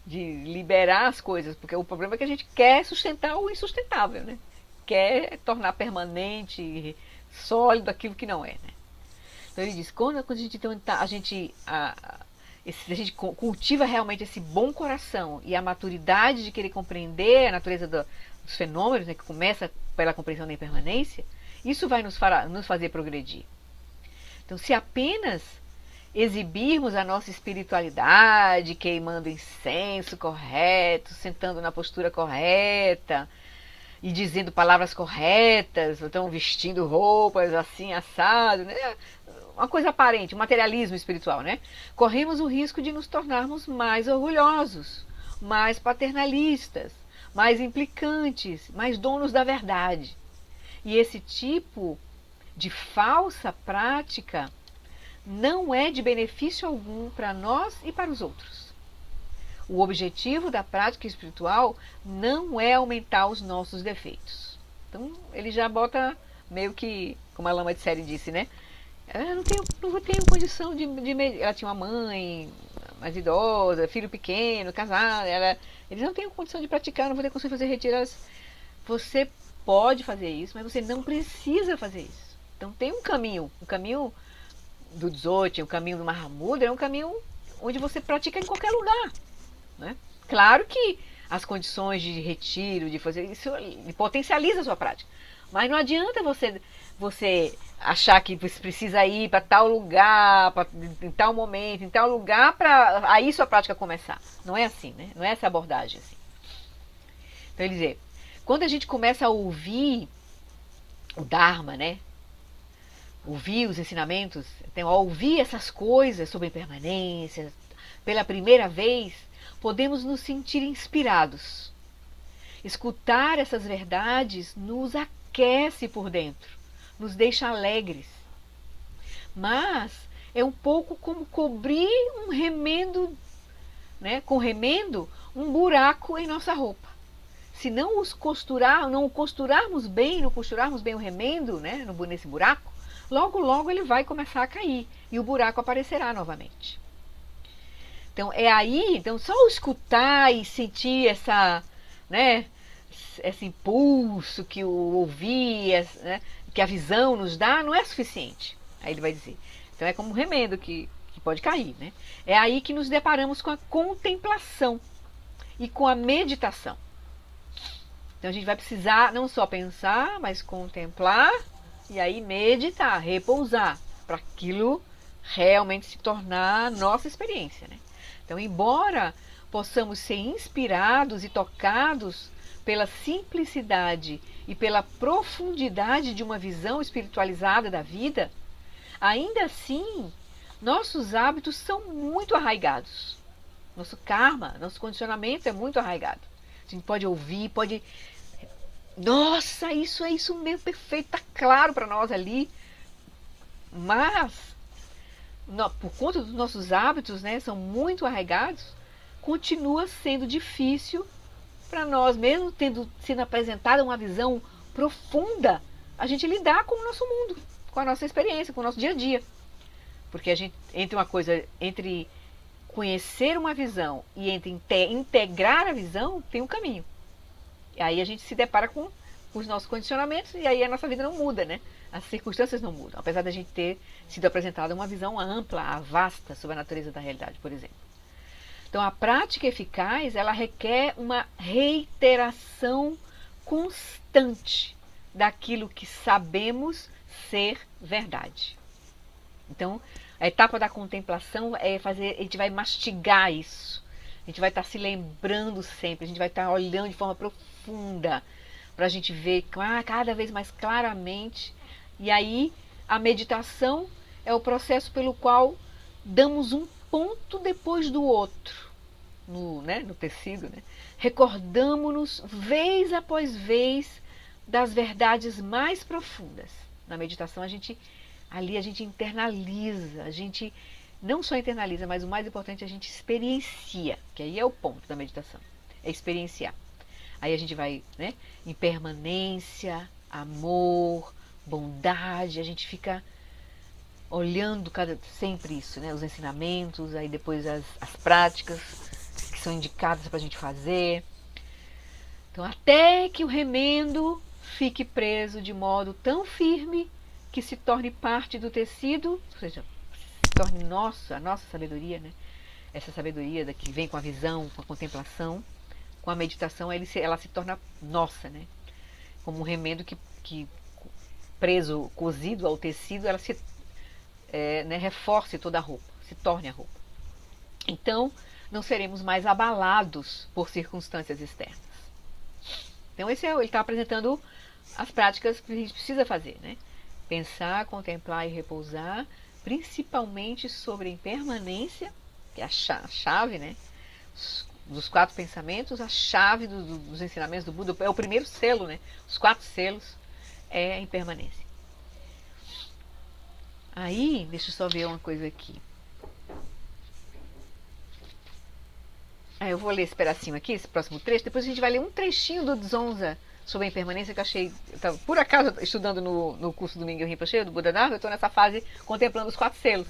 De liberar as coisas, porque o problema é que a gente quer sustentar o insustentável, né? Quer tornar permanente, sólido aquilo que não é, né? Então ele diz, quando a gente, então, a gente cultiva realmente esse bom coração e a maturidade de querer compreender a natureza dos fenômenos, né, que começa pela compreensão da impermanência, isso vai nos fazer progredir. Então, se apenas exibirmos a nossa espiritualidade, queimando incenso correto, sentando na postura correta e dizendo palavras corretas, ou então vestindo roupas assim, assado, né? Uma coisa aparente, um materialismo espiritual, né? Corremos o risco de nos tornarmos mais orgulhosos, mais paternalistas, mais implicantes, mais donos da verdade. E esse tipo de falsa prática não é de benefício algum para nós e para os outros. O objetivo da prática espiritual não é aumentar os nossos defeitos. Então, ele já bota meio que, como a Lama de Série disse, né? Eu não tenho condição de... Ela tinha uma mãe mais idosa, filho pequeno, casada. Eles não têm condição de praticar, não vão ter condição de fazer retiros. Você pode fazer isso, mas você não precisa fazer isso. Então, tem um caminho do Dzogchen, o caminho do Mahamudra, é um caminho onde você pratica em qualquer lugar, né? Claro que as condições de retiro, de fazer isso, potencializa a sua prática. Mas não adianta você achar que você precisa ir para tal lugar, em tal momento, em tal lugar, para aí sua prática começar. Não é assim, né? Não é essa abordagem assim. Então, ele diz, quando a gente começa a ouvir o Dharma, né? Ouvir os ensinamentos, então, ao ouvir essas coisas sobre impermanência, pela primeira vez, podemos nos sentir inspirados. Escutar essas verdades nos aquece por dentro, nos deixa alegres. Mas é um pouco como cobrir um remendo, né, com remendo, um buraco em nossa roupa. Se não não costurarmos bem o remendo, né, nesse buraco, logo, logo ele vai começar a cair e o buraco aparecerá novamente. Então, então só escutar e sentir né, esse impulso que o ouvir, né, que a visão nos dá, não é suficiente. Aí ele vai dizer. Então, é como um remendo que pode cair, né? É aí que nos deparamos com a contemplação e com a meditação. Então, a gente vai precisar não só pensar, mas contemplar e aí meditar, repousar, para aquilo realmente se tornar nossa experiência, né? Então, embora possamos ser inspirados e tocados pela simplicidade e pela profundidade de uma visão espiritualizada da vida, ainda assim, nossos hábitos são muito arraigados. Nosso karma, nosso condicionamento é muito arraigado. A gente pode ouvir, nossa, isso é isso mesmo, perfeito, está claro para nós ali. Mas, por conta dos nossos hábitos, né, são muito arraigados, continua sendo difícil para nós, mesmo sendo apresentada uma visão profunda, a gente lidar com o nosso mundo, com a nossa experiência, com o nosso dia a dia. Porque a gente, entre conhecer uma visão e entre integrar a visão, tem um caminho. E aí a gente se depara com os nossos condicionamentos e aí a nossa vida não muda, né? As circunstâncias não mudam, apesar da gente ter sido apresentada uma visão ampla, vasta sobre a natureza da realidade, por exemplo. Então, a prática eficaz, ela requer uma reiteração constante daquilo que sabemos ser verdade. Então, a etapa da contemplação é a gente vai mastigar isso. A gente vai estar se lembrando sempre, a gente vai estar olhando de forma profunda para a gente ver cada vez mais claramente. E aí, a meditação é o processo pelo qual damos um ponto depois do outro no tecido, né? Recordamos-nos vez após vez das verdades mais profundas. Na meditação, ali a gente internaliza, a gente não só internaliza, mas o mais importante, a gente experiencia, que aí é o ponto da meditação, é experienciar. Aí a gente vai, né, impermanência, amor, bondade, a gente fica olhando sempre isso, né, os ensinamentos, aí depois as práticas que são indicadas para a gente fazer. Então, até que o remendo fique preso de modo tão firme que se torne parte do tecido, ou seja, se torne a nossa sabedoria, né? Essa sabedoria que vem com a visão, com a contemplação, com a meditação, ela se torna nossa, né? Como um remendo que preso, cozido ao tecido, ela né, reforce toda a roupa, se torne a roupa. Então, não seremos mais abalados por circunstâncias externas. Então, ele está apresentando as práticas que a gente precisa fazer, né? Pensar, contemplar e repousar, principalmente sobre a impermanência, que é a chave, né? Dos 4 pensamentos, a chave dos ensinamentos do Buda, é o primeiro selo, né? Os 4 selos é a impermanência. Aí, deixa eu só ver uma coisa aqui. Eu vou ler esse pedacinho aqui, esse próximo trecho, depois a gente vai ler um trechinho do Dzongza sobre a impermanência que eu achei, eu estava por acaso estudando no curso do Mingyur Rinpoche, do Buda Dharma, eu estou nessa fase contemplando os 4 selos.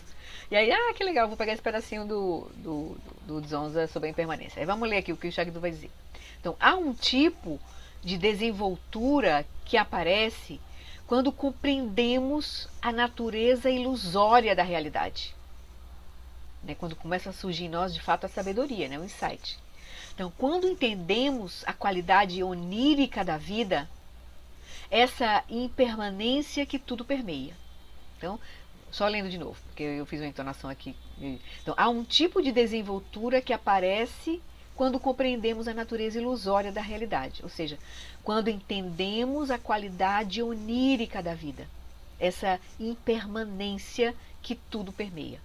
E aí, que legal, vou pegar esse pedacinho do Dzongza sobre a impermanência. Aí vamos ler aqui o que o Shagdu vai dizer. Então, há um tipo de desenvoltura que aparece quando compreendemos a natureza ilusória da realidade. Né, quando começa a surgir em nós, de fato, a sabedoria, né, o insight. Então, quando entendemos a qualidade onírica da vida, essa impermanência que tudo permeia. Então, só lendo de novo, porque eu fiz uma entonação aqui. Então, há um tipo de desenvoltura que aparece quando compreendemos a natureza ilusória da realidade. Ou seja, quando entendemos a qualidade onírica da vida. Essa impermanência que tudo permeia.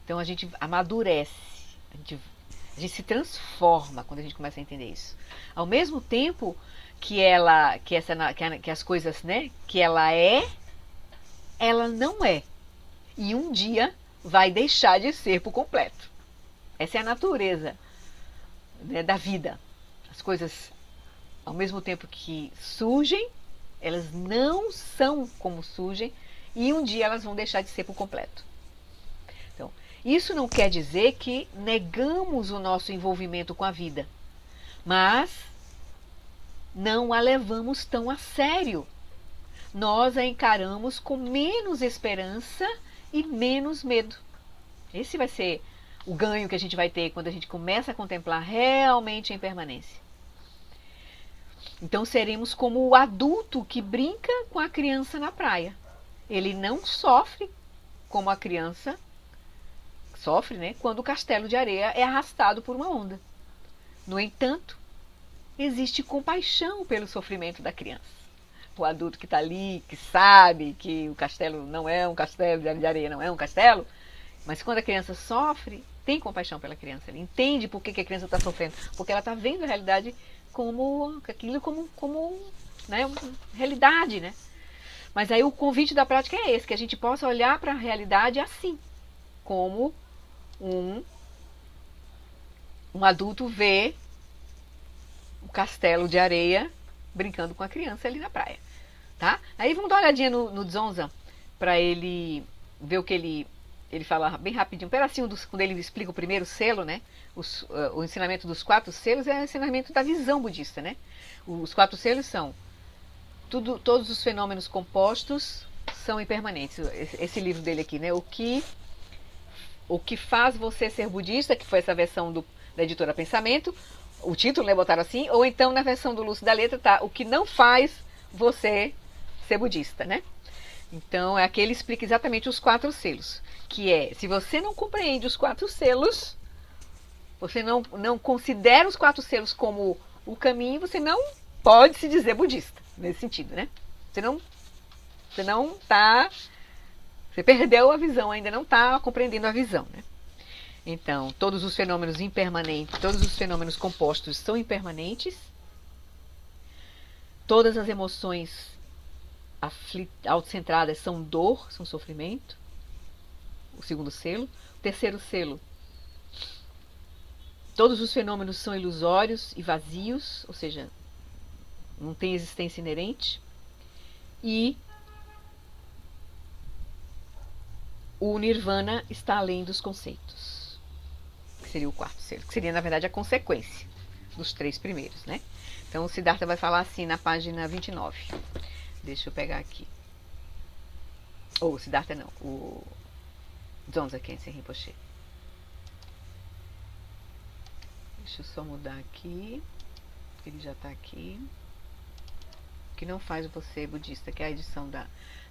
Então a gente amadurece, a gente se transforma quando a gente começa a entender isso. Ao mesmo tempo que as coisas, né, que ela não é. E um dia vai deixar de ser por completo. Essa é a natureza, né, da vida. As coisas, ao mesmo tempo que surgem, elas não são como surgem, e um dia elas vão deixar de ser por completo. Então, isso não quer dizer que negamos o nosso envolvimento com a vida, mas não a levamos tão a sério. Nós a encaramos com menos esperança e menos medo. Esse vai ser o ganho que a gente vai ter quando a gente começa a contemplar realmente a impermanência. Então seremos como o adulto que brinca com a criança na praia. Ele não sofre como a criança sofre, né, quando o castelo de areia é arrastado por uma onda. No entanto, existe compaixão pelo sofrimento da criança. O adulto que está ali, que sabe que o castelo não é um castelo de areia, não é um castelo, mas quando a criança sofre, tem compaixão pela criança. Ele entende por que a criança está sofrendo, porque ela está vendo a realidade como né, realidade, né? Mas aí o convite da prática é esse, que a gente possa olhar para a realidade assim, como um adulto vê o castelo de areia brincando com a criança ali na praia, tá? Aí vamos dar uma olhadinha no Dzongza para ele ver o que ele fala bem rapidinho, um pedacinho quando ele explica o primeiro selo, né? O ensinamento dos 4 selos é o ensinamento da visão budista, né? Os 4 selos são todos os fenômenos compostos são impermanentes. Esse livro dele aqui, né? O que faz você ser budista, que foi essa versão da editora Pensamento, o título, né, botaram assim, ou então na versão do Lúcio da Letra tá o que não faz você ser budista, né? Então, aqui ele explica exatamente os 4 selos, que é, se você não compreende os 4 selos, você não considera os 4 selos como o caminho, você não pode se dizer budista, nesse sentido, né? Você perdeu a visão, ainda não está compreendendo a visão, né? Então, todos os fenômenos impermanentes, todos os fenômenos compostos são impermanentes. Todas as emoções autocentradas são dor, são sofrimento. O segundo selo. O terceiro selo: todos os fenômenos são ilusórios e vazios, ou seja, não tem existência inerente. E o nirvana está além dos conceitos, que seria o quarto selo, que seria, na verdade, a consequência dos três primeiros, né? Então, o Siddhartha vai falar assim na página 29. Deixa eu pegar aqui. Ou o Siddhartha não, o Dzongsa Khyentse Rinpoche. Deixa eu só mudar aqui, ele já está aqui. Que não faz você budista, que é a edição da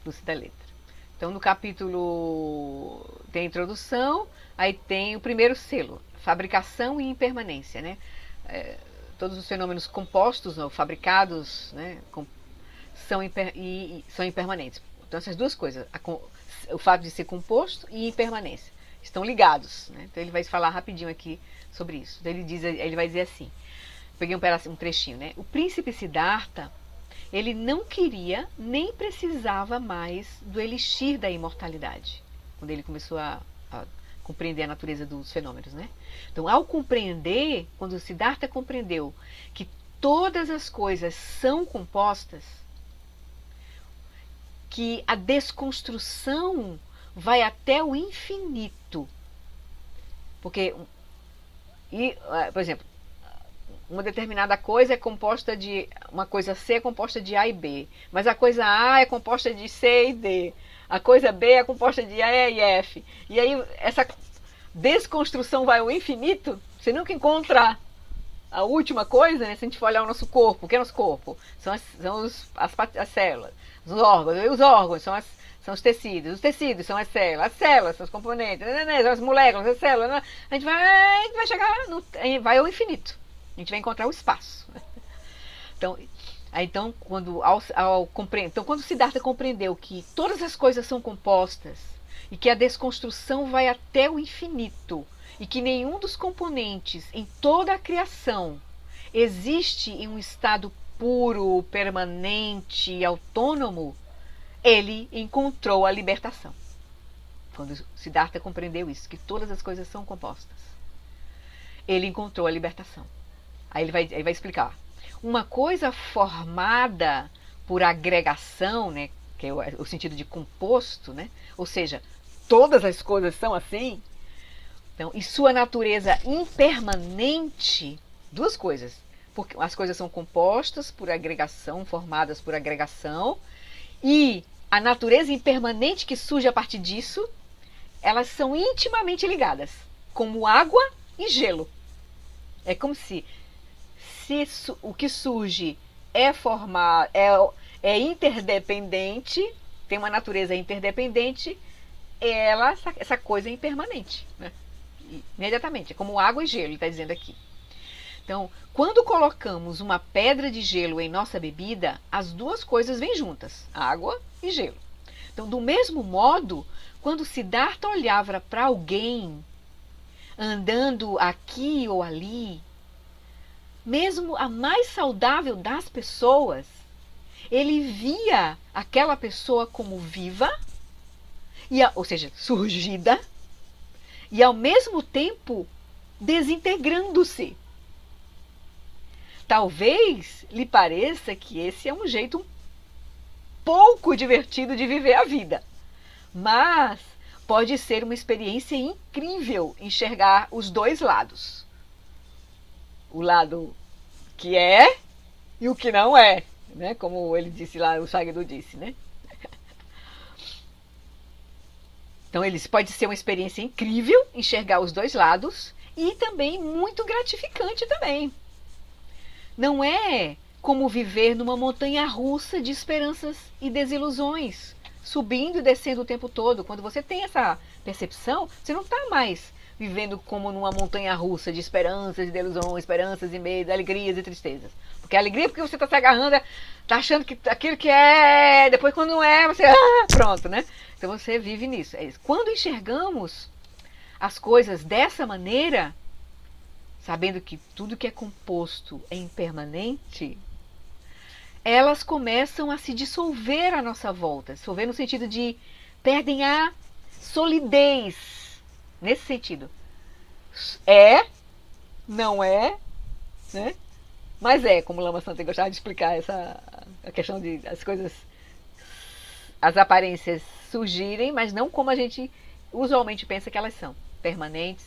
Lúcia da Letra. Então, no capítulo tem a introdução, aí tem o primeiro selo, fabricação e impermanência, né? Todos os fenômenos compostos ou fabricados, né, são impermanentes. Então, essas duas coisas, o fato de ser composto e impermanência, estão ligados, né? Então, ele vai falar rapidinho aqui sobre isso. Então, ele vai dizer assim, peguei um trechinho, né? O príncipe Siddhartha, ele não queria nem precisava mais do elixir da imortalidade, quando ele começou a compreender a natureza dos fenômenos, né? Então, ao compreender, quando o Siddhartha compreendeu que todas as coisas são compostas, que a desconstrução vai até o infinito. Porque, por exemplo, uma determinada coisa é composta de... Uma coisa C é composta de A e B. Mas a coisa A é composta de C e D. A coisa B é composta de E e F. E aí essa desconstrução vai ao infinito. Você nunca encontra a última coisa, né? Se a gente for olhar o nosso corpo. O que é nosso corpo? São as células. Os órgãos. E os órgãos são os tecidos. Os tecidos são as células são os componentes. São as moléculas, as células. A gente vai chegar... Vai ao infinito. A gente vai encontrar o espaço. Então, quando o Siddhartha compreendeu que todas as coisas são compostas e que a desconstrução vai até o infinito e que nenhum dos componentes em toda a criação existe em um estado puro, permanente e autônomo, ele encontrou a libertação. Quando Siddhartha compreendeu isso, que todas as coisas são compostas, ele encontrou a libertação. Aí ele vai explicar. Uma coisa formada por agregação, né, que é o sentido de composto, né, ou seja, todas as coisas são assim, então, e sua natureza impermanente, duas coisas, porque as coisas são compostas por agregação, formadas por agregação, e a natureza impermanente que surge a partir disso, elas são intimamente ligadas, como água e gelo. É como se o que surge é interdependente, tem uma natureza interdependente, essa coisa é impermanente, né? Imediatamente, é como água e gelo, ele está dizendo aqui. Então, quando colocamos uma pedra de gelo em nossa bebida, as duas coisas vêm juntas, água e gelo. Então, do mesmo modo, quando Siddhartha olhava para alguém andando aqui ou ali, mesmo a mais saudável das pessoas, ele via aquela pessoa como viva, ou seja, surgida, e ao mesmo tempo desintegrando-se. Talvez lhe pareça que esse é um jeito um pouco divertido de viver a vida, mas pode ser uma experiência incrível enxergar os dois lados. O lado que é e o que não é, né? Como ele disse lá, o Sagdu disse, né? Então, pode ser uma experiência incrível enxergar os dois lados e também muito gratificante também. Não é como viver numa montanha-russa de esperanças e desilusões, subindo e descendo o tempo todo. Quando você tem essa percepção, você não está mais vivendo como numa montanha-russa de esperanças e desilusões, esperanças e medos, alegrias e tristezas. Porque a alegria é porque você está se agarrando, está achando que aquilo que é, depois quando não é, você... pronto, né? Então você vive nisso. É isso. Quando enxergamos as coisas dessa maneira, sabendo que tudo que é composto é impermanente, elas começam a se dissolver à nossa volta. Dissolver no sentido de perdem a solidez. Nesse sentido. É, não é, né? Mas é, como Lama Santa gostava de explicar a questão de as coisas, as aparências surgirem, mas não como a gente usualmente pensa que elas são. Permanentes,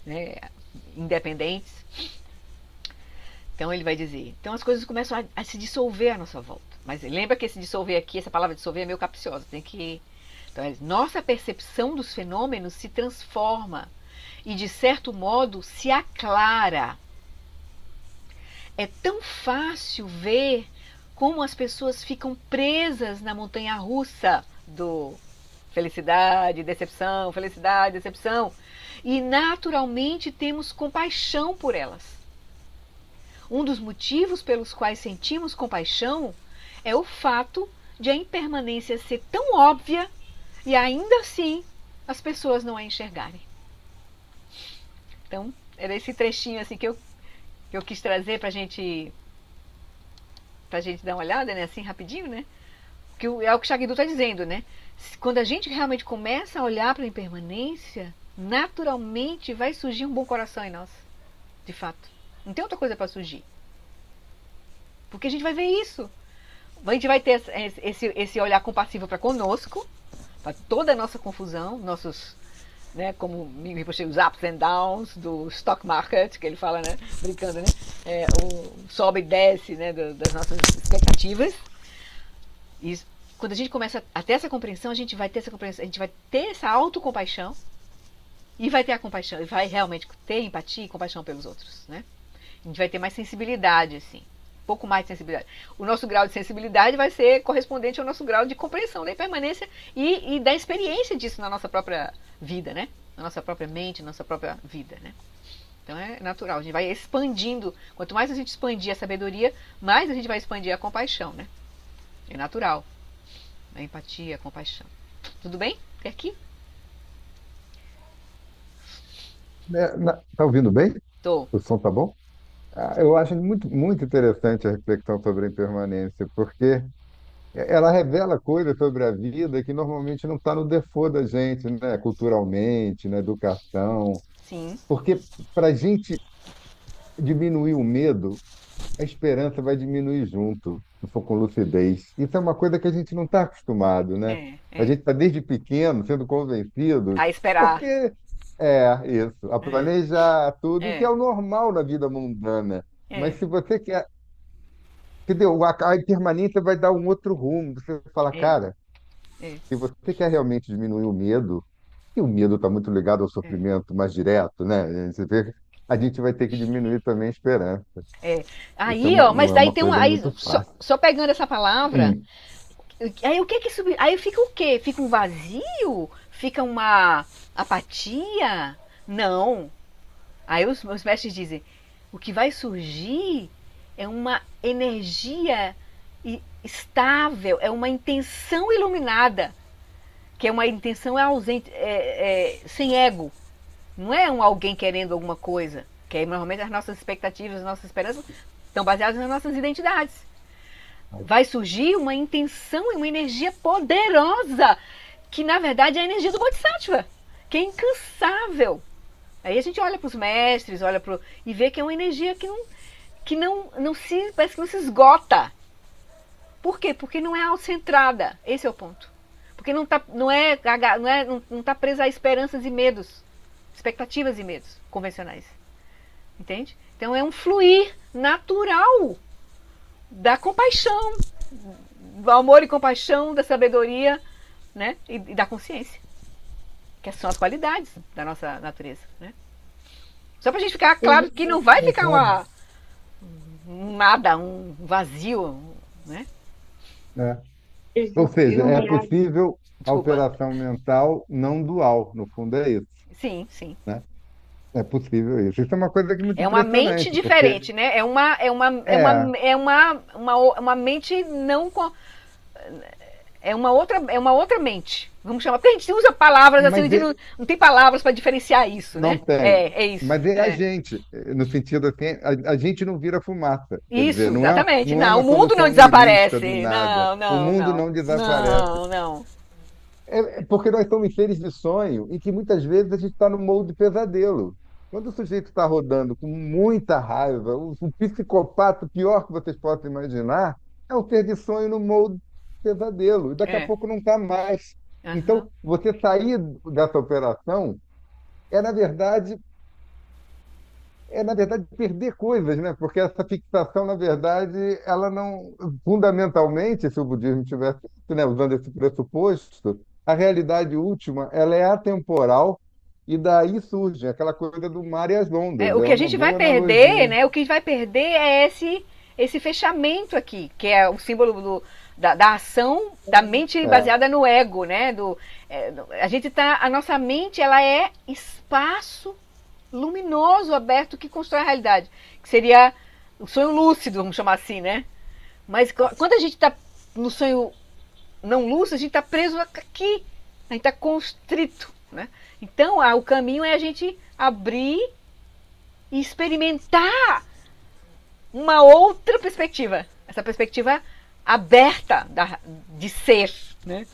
né? Independentes. Então ele vai dizer, então as coisas começam a se dissolver à nossa volta. Mas lembra que esse dissolver aqui, essa palavra dissolver é meio capciosa. Tem que... Então, nossa percepção dos fenômenos se transforma e, de certo modo, se aclara. É tão fácil ver como as pessoas ficam presas na montanha-russa do felicidade, decepção, e naturalmente temos compaixão por elas. Um dos motivos pelos quais sentimos compaixão é o fato de a impermanência ser tão óbvia e ainda assim as pessoas não a enxergarem. Então, era esse trechinho assim que eu quis trazer pra gente dar uma olhada, né, assim rapidinho, né? Que é o que o Shagdu está dizendo, né? Quando a gente realmente começa a olhar para a impermanência, naturalmente vai surgir um bom coração em nós, de fato. Não tem outra coisa para surgir. Porque a gente vai ver isso. A gente vai ter esse olhar compassivo para conosco, para toda a nossa confusão, nossos, né, como me puxei, os ups and downs do stock market, que ele fala, né, brincando, né, o sobe e desce, né, das nossas expectativas. E quando a gente começa a ter essa compreensão, a gente vai ter essa autocompaixão e vai ter a compaixão, vai realmente ter empatia e compaixão pelos outros, né? A gente vai ter mais sensibilidade, assim, um pouco mais de sensibilidade. O nosso grau de sensibilidade vai ser correspondente ao nosso grau de compreensão da impermanência e da experiência disso na nossa própria vida, né? Na nossa própria mente, na nossa própria vida, né? Então é natural, a gente vai expandindo. Quanto mais a gente expandir a sabedoria, mais a gente vai expandir a compaixão, né? É natural. A empatia, a compaixão. Tudo bem? Até aqui? Tá ouvindo bem? Tô. O som tá bom? Eu acho muito, muito interessante a reflexão sobre a impermanência, porque ela revela coisas sobre a vida que normalmente não está no default da gente, né? Culturalmente, na educação. Sim. Porque para a gente diminuir o medo, a esperança vai diminuir junto, se for com lucidez. Isso é uma coisa que a gente não está acostumado, né? A É. gente está desde pequeno sendo convencido, A esperar. porque isso, a planejar tudo, que é É. o normal na vida mundana. Mas É. se você quer, entendeu? A impermanência vai dar um outro rumo. Você fala, É. cara, É. se você quer realmente diminuir o medo, e o medo está muito ligado ao É. sofrimento mais direto, né? Você vê, a gente vai ter que diminuir também a esperança. É. Isso Aí, ó, mas não é daí uma tem um. coisa Aí, muito fácil. só pegando essa palavra, Hum. aí o que que subir? Aí fica o quê? Fica um vazio? Fica uma apatia? Não. Aí os mestres dizem: o que vai surgir é uma energia estável, é uma intenção iluminada, que é uma intenção ausente, sem ego. Não é um alguém querendo alguma coisa, que aí normalmente as nossas expectativas, as nossas esperanças estão baseadas nas nossas identidades. Vai surgir uma intenção e uma energia poderosa, que na verdade é a energia do Bodhisattva, que é incansável. Aí a gente olha para os mestres, e vê que é uma energia parece que não se esgota. Por quê? Porque não é autocentrada. Esse é o ponto. Porque não tá presa a esperanças e medos, expectativas e medos convencionais. Entende? Então é um fluir natural da compaixão, do amor e compaixão, da sabedoria, né? E da consciência, que são as qualidades da nossa natureza, né? Só pra gente ficar claro que não vai ficar um vazio, né? É. Ou seja, é possível a Desculpa. operação mental não dual, no fundo é isso, Sim, sim. né? É possível isso. Isso é uma coisa que é muito É uma mente impressionante, porque diferente, né? É é, uma mente não é uma outra mente. Vamos chamar, porque a gente usa palavras assim, a Mas gente não tem palavras para diferenciar isso, não né? tem. É isso. Mas é a É. gente, no sentido assim, a gente não vira fumaça. Quer Isso, dizer, exatamente. não é Não, uma o mundo não solução onirista do desaparece. nada. Não, O não, mundo não. não desaparece. Não, não. É porque nós somos seres de sonho e que muitas vezes a gente está no modo de pesadelo. Quando o sujeito está rodando com muita raiva, o psicopata pior que vocês possam imaginar é um ser de sonho no modo de pesadelo. E daqui a É. pouco não está mais. Aham. Então, você sair dessa operação é, na verdade, perder coisas, né? Porque essa fixação, na verdade, ela não, fundamentalmente, se o budismo tivesse, né, usando esse pressuposto, a realidade última, ela é atemporal e daí surge aquela coisa do mar e as É, ondas. o É que a uma gente vai boa perder, analogia. né? O que a gente vai perder é esse fechamento aqui, que é o símbolo da ação da mente É, baseada no ego, né? A gente tá, a nossa mente, ela é espaço luminoso, aberto, que constrói a realidade, que seria o sonho lúcido, vamos chamar assim, né? Mas quando a gente está no sonho não lúcido, a gente está preso aqui, a gente está constrito, né? Então, o caminho é a gente abrir e experimentar uma outra perspectiva, essa perspectiva aberta de ser, né?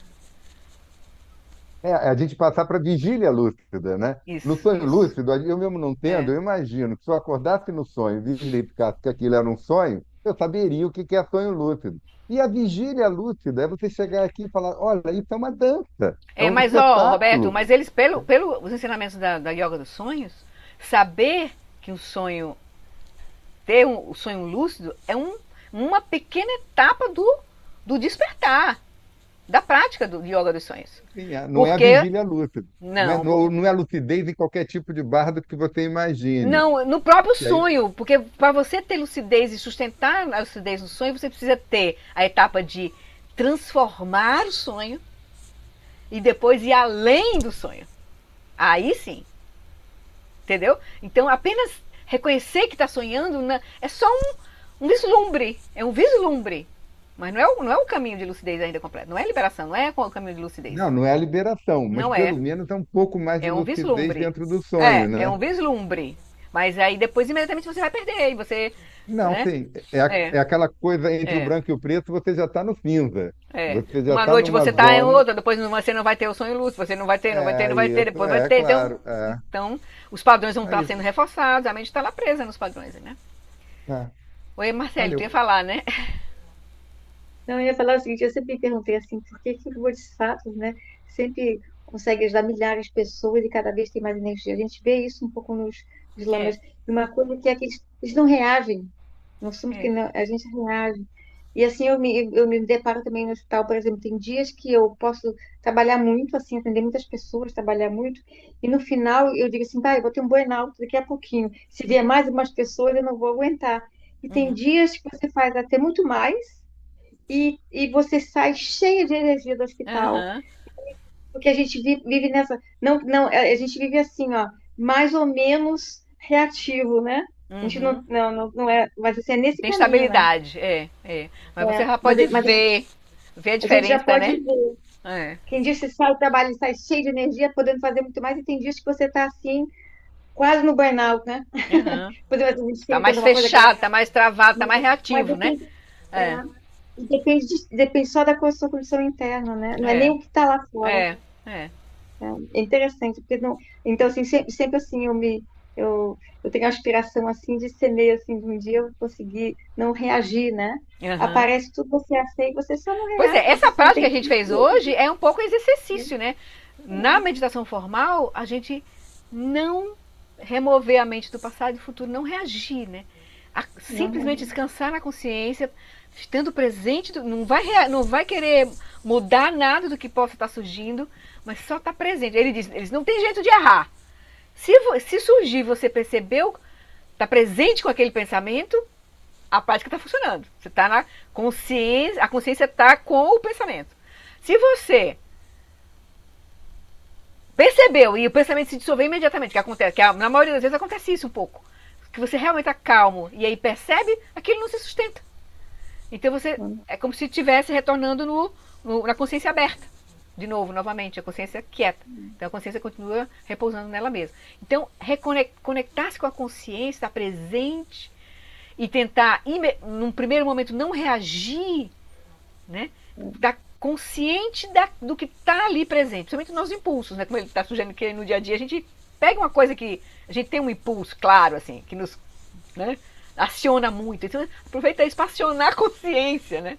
é a gente passar para vigília lúcida, né? No Isso, sonho isso. lúcido, eu mesmo não tendo, É. eu imagino que se eu acordasse no sonho e verificasse que aquilo era um sonho, eu saberia o que é sonho lúcido. E a vigília lúcida é você chegar aqui e falar: olha, isso é uma dança, é É, um mas ó, Roberto, espetáculo. mas eles, pelos ensinamentos da yoga dos sonhos, saber que o sonho, ter o sonho lúcido, é uma pequena etapa do despertar, da prática do yoga dos sonhos. Sim, não é a Porque, vigília lúcida, não, não é a lucidez em qualquer tipo de bardo que você imagine. não, no próprio E aí, sonho, porque para você ter lucidez e sustentar a lucidez no sonho, você precisa ter a etapa de transformar o sonho e depois ir além do sonho. Aí sim, entendeu? Então, apenas reconhecer que está sonhando é só um vislumbre, é um vislumbre. Mas não é o caminho de lucidez ainda completo, não é liberação, não é o caminho de lucidez. não é a liberação, mas Não pelo é. menos é um pouco mais de É um lucidez vislumbre. dentro do sonho, É né? um vislumbre. Mas aí depois imediatamente você vai perder e você, Não, né? sim. É, É aquela coisa entre o é, branco e o preto, você já está no cinza. é. Você já Uma está noite numa você tá em zona. outra, depois você não vai ter o sonho lúcido, você não vai ter, não vai ter, não É vai ter, isso, depois vai é ter. Então, claro. É, então os padrões vão é estar isso. sendo reforçados, a mente está lá presa nos padrões, né? É. Oi, Marcelo, Olha, tu ia falar, né? Não, eu ia falar o seguinte, eu sempre me perguntei assim, por que os bodhisattvas, né, sempre conseguem ajudar milhares de pessoas e cada vez tem mais energia. A gente vê isso um pouco nos É, lamas. E uma coisa que é que eles não reagem. Nós somos que é. não, a gente reage. E assim eu me deparo também no hospital, por exemplo, tem dias que eu posso trabalhar muito, assim, atender muitas pessoas, trabalhar muito, e no final eu digo assim, tá, eu vou ter um burnout daqui a pouquinho. Se vier mais algumas pessoas, eu não vou aguentar. E tem Uhum. dias que você faz até muito mais, e você sai cheia de energia do hospital, Aham. porque a gente vive nessa. Não, não, a gente vive assim, ó, mais ou menos reativo, né? A gente Uhum. não é, mas assim, é nesse Tem caminho, né? estabilidade, é. Mas você É, já pode mas ver a a gente já diferença, pode né? ver. É. Tem dias que você sai do trabalho e sai cheio de energia, podendo fazer muito mais, e tem dias que você está assim, quase no burnout, né? Uhum. Podendo fazer Tá mais uma coisa que ela. fechado, tá mais travado, tá mais Mas reativo, né? depende, É, depende só da sua condição interna, né? Não é nem é, o que está lá fora. é, é. É interessante, porque não. Então, assim, sempre assim, eu tenho a aspiração, assim, de ser meio, assim, de um dia eu conseguir não reagir, né? Uhum. Aparece tudo, você aceita, você só não Pois é, reage, você essa só não prática que tem a gente que. fez hoje é um pouco esse exercício, né? Na meditação formal, a gente não remover a mente do passado e do futuro, não reagir, né? Não Simplesmente reage. descansar na consciência, estando presente, não vai querer mudar nada do que possa estar surgindo, mas só estar presente. Ele diz, eles não tem jeito de errar. Se surgir, você percebeu, está presente com aquele pensamento, a prática está funcionando. Você está na consciência, a consciência está com o pensamento. Se você percebeu e o pensamento se dissolveu imediatamente, que acontece, na maioria das vezes acontece isso um pouco, que você realmente está calmo e aí percebe, aquilo não se sustenta. Então você é como se estivesse retornando na consciência aberta. De novo, novamente, a consciência quieta. Então a consciência continua repousando nela mesma. Então, conectar-se com a consciência, estar presente e tentar, num primeiro momento, não reagir, né? Estar consciente do que está ali presente, principalmente nos impulsos, né? Como ele está sugerindo que no dia a dia a gente pega uma coisa que a gente tem um impulso, claro, assim, que nos, né, aciona muito. Então, aproveita isso para acionar a consciência, né?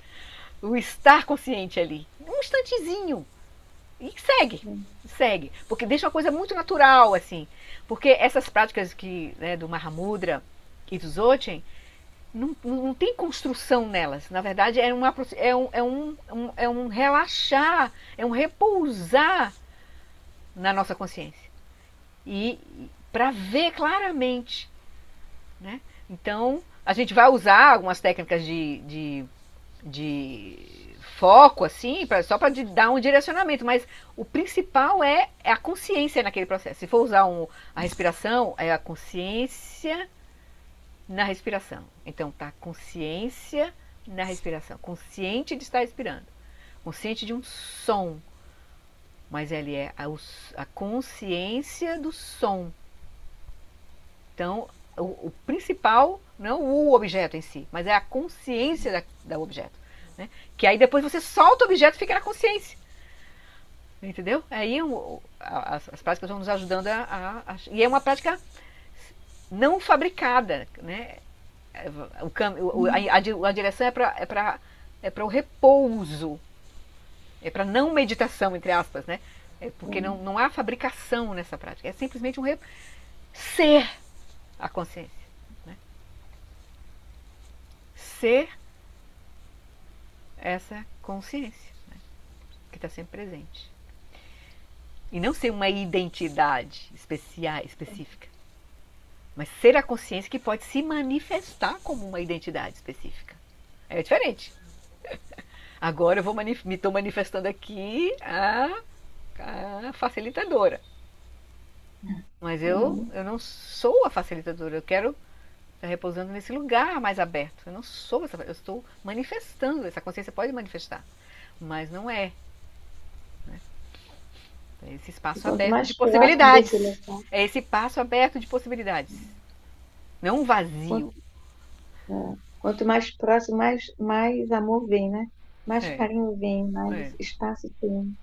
O estar consciente ali. Um instantezinho. E segue. Porque deixa uma coisa muito natural, assim. Porque essas práticas né, do Mahamudra e do Dzogchen, não tem construção nelas. Na verdade, é um relaxar, é um repousar na nossa consciência. E para ver claramente, né? Então, a gente vai usar algumas técnicas de foco, assim, só para dar um direcionamento, mas o principal é a consciência naquele processo. Se for usar a respiração, é a consciência na respiração. Então, tá consciência na respiração, consciente de estar respirando, consciente de um som, mas ele é a consciência do som. Então, o principal não é o objeto em si, mas é a consciência do objeto. Né? Que aí depois você solta o objeto e fica na consciência. Entendeu? Aí as práticas vão nos ajudando e é uma prática não fabricada. Né? A direção é para o repouso. É para não meditação, entre aspas. Né? É porque não há fabricação nessa prática. É simplesmente ser a consciência. Né? Ser essa consciência, né, que está sempre presente. E não ser uma identidade específica, mas ser a consciência que pode se manifestar como uma identidade específica. É diferente. Agora eu me estou manifestando aqui a facilitadora. Mas eu não sou a facilitadora, eu quero estar repousando nesse lugar mais aberto. Eu não sou essa, eu estou manifestando, essa consciência pode manifestar, mas não é. Né? É esse espaço aberto de possibilidades. É esse espaço aberto de possibilidades. Não um vazio. Quanto mais próximo, mais amor vem, né? Mais carinho vem, mais espaço tem.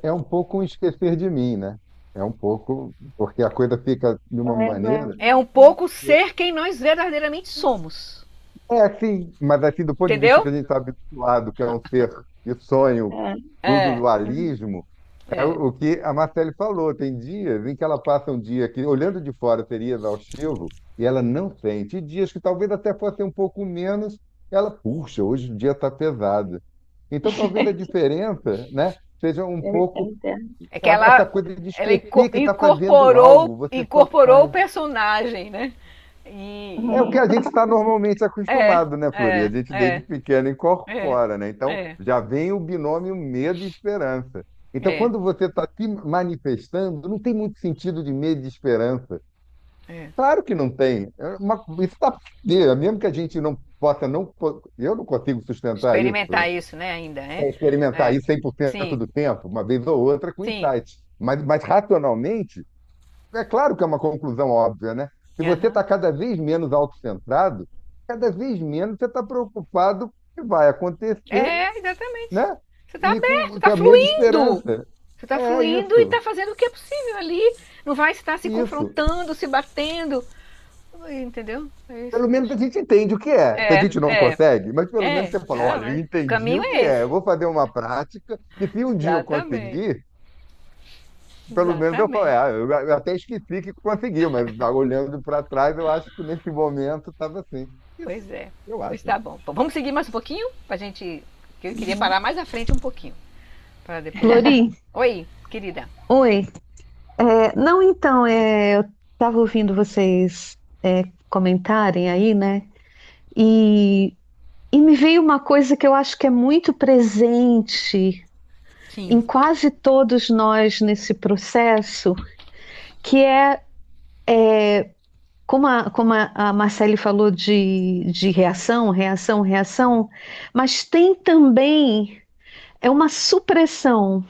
É um pouco um esquecer de mim, né? É um pouco, porque a coisa fica de uma maneira. É um pouco ser quem nós verdadeiramente somos. É assim, mas assim, do ponto de vista que a gente está habituado, que é um ser de sonho, tudo dualismo, é o que a Marcele falou. Tem dias em que ela passa um dia que, olhando de fora, seria exaustivo, e ela não sente. E dias que talvez até fosse um pouco menos, ela, puxa, hoje o dia está pesado. Então, talvez a diferença, né, seja um pouco É que essa coisa de esquecer que está fazendo algo. Incorporou o personagem, né? É o que a gente está normalmente acostumado, né, Flori? A gente desde pequeno incorpora, né? Então já vem o binômio medo e esperança. Então, quando você está se manifestando, não tem muito sentido de medo e esperança. Claro que não tem. Isso está mesmo que a gente não possa, eu não consigo sustentar experimentar isso. Isso, né, ainda. Experimentar isso 100% do tempo, uma vez ou outra com insight. Mas racionalmente, é claro que é uma conclusão óbvia, né? Se você está cada vez menos autocentrado, cada vez menos você está preocupado com o que vai acontecer. Exatamente. Né? Você está aberto, está fluindo. Você está fluindo isso. e está fazendo o que é possível ali. Não vai estar se confrontando, se batendo. Entendeu? Pelo menos a gente entende o que é. Se a gente não consegue, mas pelo menos você fala, olha, eu entendi o que é. Eu vou fazer uma prática e se um dia eu conseguir, pelo menos eu falei, eu até esqueci que consegui, mas olhando para trás, eu acho que nesse momento estava assim. Pois é. Eu acho. Tá bom. Vamos seguir mais um pouquinho? Pra gente. Eu queria parar mais à frente um pouquinho. Para depois. Flori. Oi, querida. Oi. Não, então, eu estava ouvindo vocês comentarem aí, né? E me veio uma coisa que eu acho que é muito presente em quase todos nós nesse processo, que é como a Marcele falou de reação, reação, reação, mas tem também uma supressão.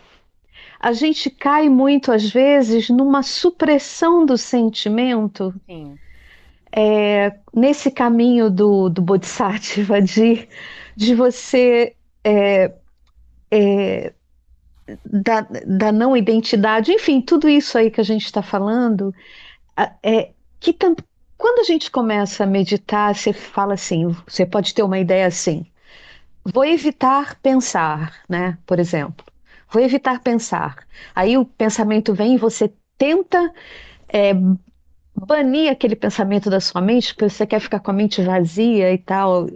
A gente cai muito, às vezes, numa supressão do sentimento, Sim, nesse caminho do Bodhisattva, de você, da não identidade, enfim, tudo isso aí que a gente está falando, a- é, que quando a gente começa a meditar, você fala assim, você pode ter uma ideia assim, vou evitar pensar, né? Por exemplo, vou evitar pensar. Aí o pensamento vem e você tenta é, banir aquele pensamento da sua mente, porque você quer ficar com a mente vazia e tal.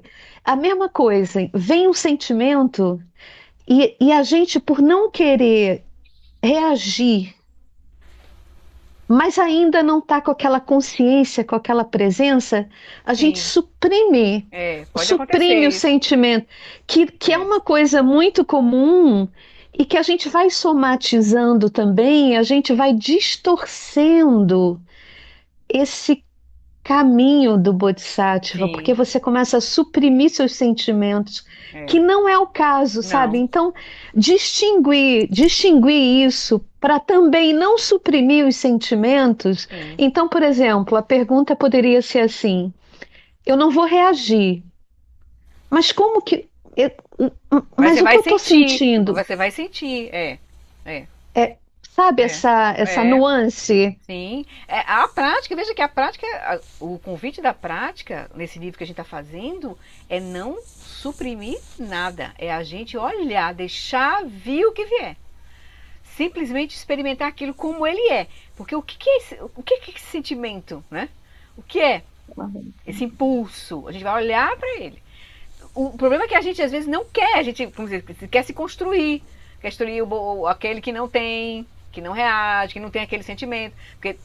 A mesma coisa, vem um sentimento e a gente, por não querer reagir, mas ainda não está com aquela consciência, com aquela presença, a gente sim. suprime, Pode suprime acontecer o isso. sentimento, que é É, uma coisa muito comum e que a gente vai somatizando também, a gente vai distorcendo esse caminho do Bodhisattva, porque sim, você começa a suprimir seus sentimentos, é. que não é o caso, sabe? Não, Então, distinguir isso para também não suprimir os sentimentos. sim. Então, por exemplo, a pergunta poderia ser assim: eu não vou reagir, mas como que eu- Mas mas você o que vai eu estou sentir, sentindo? você vai sentir, é, É, sabe é, essa é. nuance? Sim, a prática, veja que a prática, o convite da prática, nesse livro que a gente está fazendo, é não suprimir nada, é a gente olhar, deixar vir o que vier. Simplesmente experimentar aquilo como ele é. Porque o que é esse sentimento, né? O que é esse impulso? A gente vai olhar para ele. O problema é que a gente às vezes não quer, a gente como dizer, quer se construir, quer construir aquele que não tem, que não reage, que não tem aquele sentimento, porque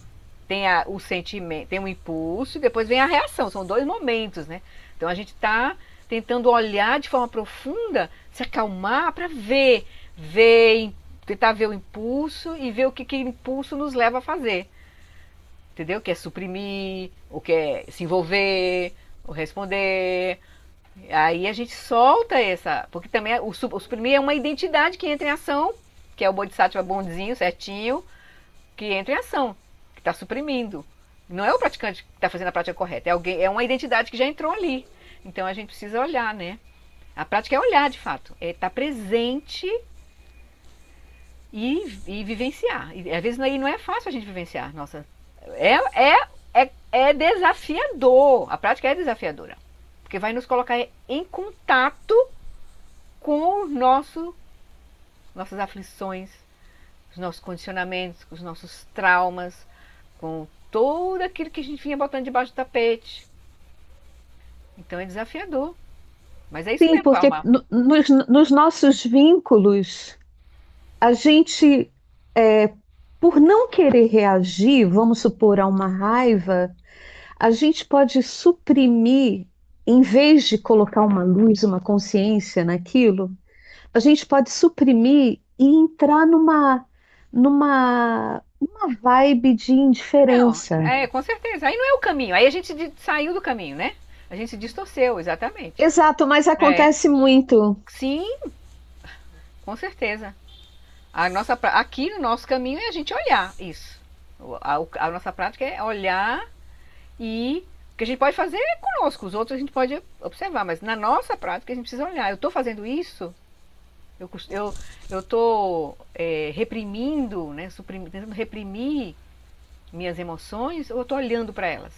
tem o sentimento, tem um impulso e depois vem a reação, são dois momentos, né? Então a gente está tentando olhar de forma profunda, se acalmar para ver, tentar ver o impulso e ver o que o impulso nos leva a fazer, entendeu? Que é suprimir, o que é se envolver, o responder. Aí a gente solta essa, porque também o suprimir é uma identidade que entra em ação, que é o Bodhisattva bonzinho, certinho, que entra em ação, que está suprimindo. Não é o praticante que está fazendo a prática correta, é uma identidade que já entrou ali. Então a gente precisa olhar, né? A prática é olhar, de fato, é estar presente e vivenciar. E às vezes aí não é fácil a gente vivenciar. Nossa, é desafiador. A prática é desafiadora. Porque vai nos colocar em contato com nossas aflições, os nossos condicionamentos, com os nossos traumas, com tudo aquilo que a gente vinha botando debaixo do tapete. Então é desafiador. Mas é isso Sim, mesmo, porque Palma. nos nossos vínculos, a gente, por não querer reagir, vamos supor, a uma raiva, a gente pode suprimir, em vez de colocar uma luz, uma consciência naquilo, a gente pode suprimir e entrar numa vibe de Não, indiferença. com certeza. Aí não é o caminho. Aí a gente saiu do caminho, né? A gente se distorceu, exatamente. Exato, mas É, acontece muito. sim, com certeza. Aqui no nosso caminho é a gente olhar isso. A nossa prática é olhar e o que a gente pode fazer é conosco, os outros a gente pode observar, mas na nossa prática a gente precisa olhar. Eu estou fazendo isso? Eu estou reprimindo, né, tentando reprimir minhas emoções ou eu estou olhando para elas?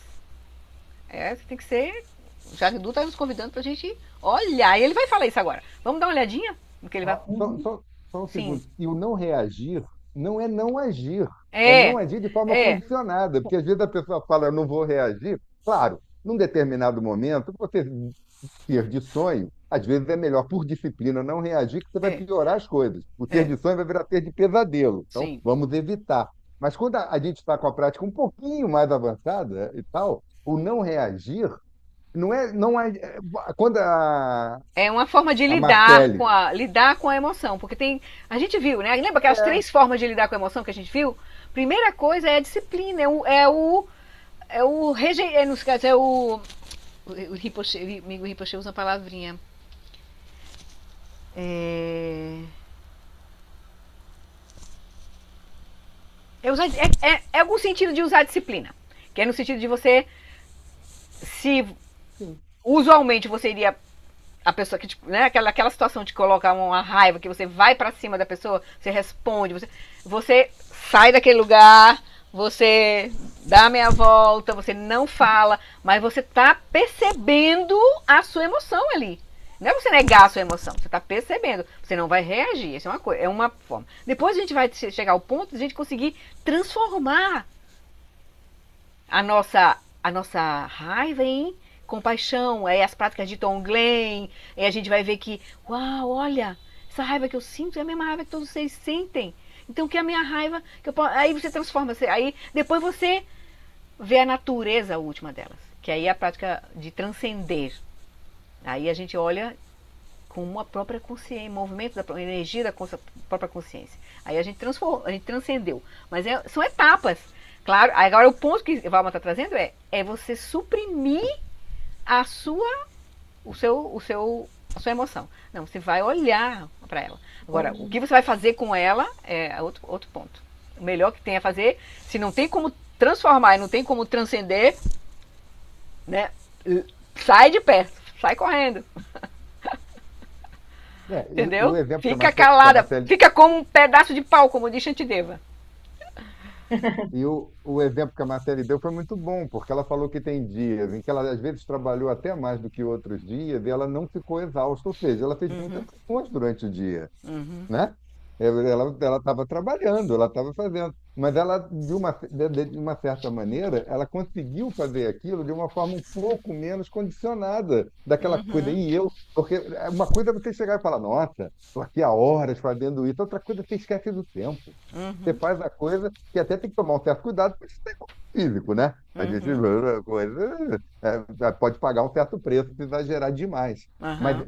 Tem que ser. O Jacques está nos convidando para a gente olhar. E ele vai falar isso agora. Vamos dar uma olhadinha no que ele vai. Só um Sim. segundo. E o não reagir não é não agir. É não É, agir de forma é, condicionada. Porque às vezes a pessoa fala, eu não vou reagir. Claro, num determinado momento, você ter de sonho, às vezes é melhor, por disciplina, não reagir, que você vai é, piorar as coisas. O ter é. de sonho vai virar ter de pesadelo. Então, Sim. vamos evitar. Mas quando a gente está com a prática um pouquinho mais avançada e tal, o não reagir não é quando É uma forma de a lidar Marcele. com a emoção. Porque a gente viu, né? Lembra aquelas É, três formas de lidar com a emoção que a gente viu? Primeira coisa é a disciplina, no caso, é o Rinpoche usa uma palavrinha. É algum sentido de usar disciplina. Que é no sentido de você, se usualmente você iria, a pessoa que, tipo, né, aquela situação de colocar uma raiva, que você vai pra cima da pessoa, você responde, você sai daquele lugar, você dá a meia volta, você não fala, mas você tá percebendo a sua emoção ali. Não é você negar a sua emoção, você está percebendo, você não vai reagir, isso é uma coisa, é uma forma. Depois a gente vai chegar ao ponto de a gente conseguir transformar a nossa raiva em compaixão, aí as práticas de Tonglen, aí a gente vai ver que, uau, olha, essa raiva que eu sinto é a mesma raiva que todos vocês sentem. Então que é a minha raiva, aí você transforma, aí depois você vê a natureza última delas, que aí é a prática de transcender. Aí a gente olha com uma própria consciência, movimento da energia da própria consciência. Aí a gente transformou, a gente transcendeu. Mas são etapas. Claro, agora o ponto que o Valma está trazendo é você suprimir a sua emoção. Não, você vai olhar para ela. Agora, o que você vai fazer com ela é outro ponto. O melhor que tem a fazer, se não tem como transformar e não tem como transcender, né, sai de perto. Sai correndo. Entendeu? Fica calada. Fica como um pedaço de pau, como diz Shantideva. E o exemplo que a Marcele deu foi muito bom, porque ela falou que tem dias em que ela às vezes trabalhou até mais do que outros dias e ela não ficou exausta, ou seja, ela fez muitas coisas durante o dia, né? Ela estava trabalhando, ela estava fazendo, mas ela, de uma certa maneira, ela conseguiu fazer aquilo de uma forma um pouco menos condicionada daquela coisa. Porque uma coisa é você chegar e falar, nossa, estou aqui há horas fazendo isso, outra coisa é você esquece do tempo. Você faz a coisa que até tem que tomar um certo cuidado, porque isso tem físico, né? A gente pode pagar um certo preço se exagerar demais.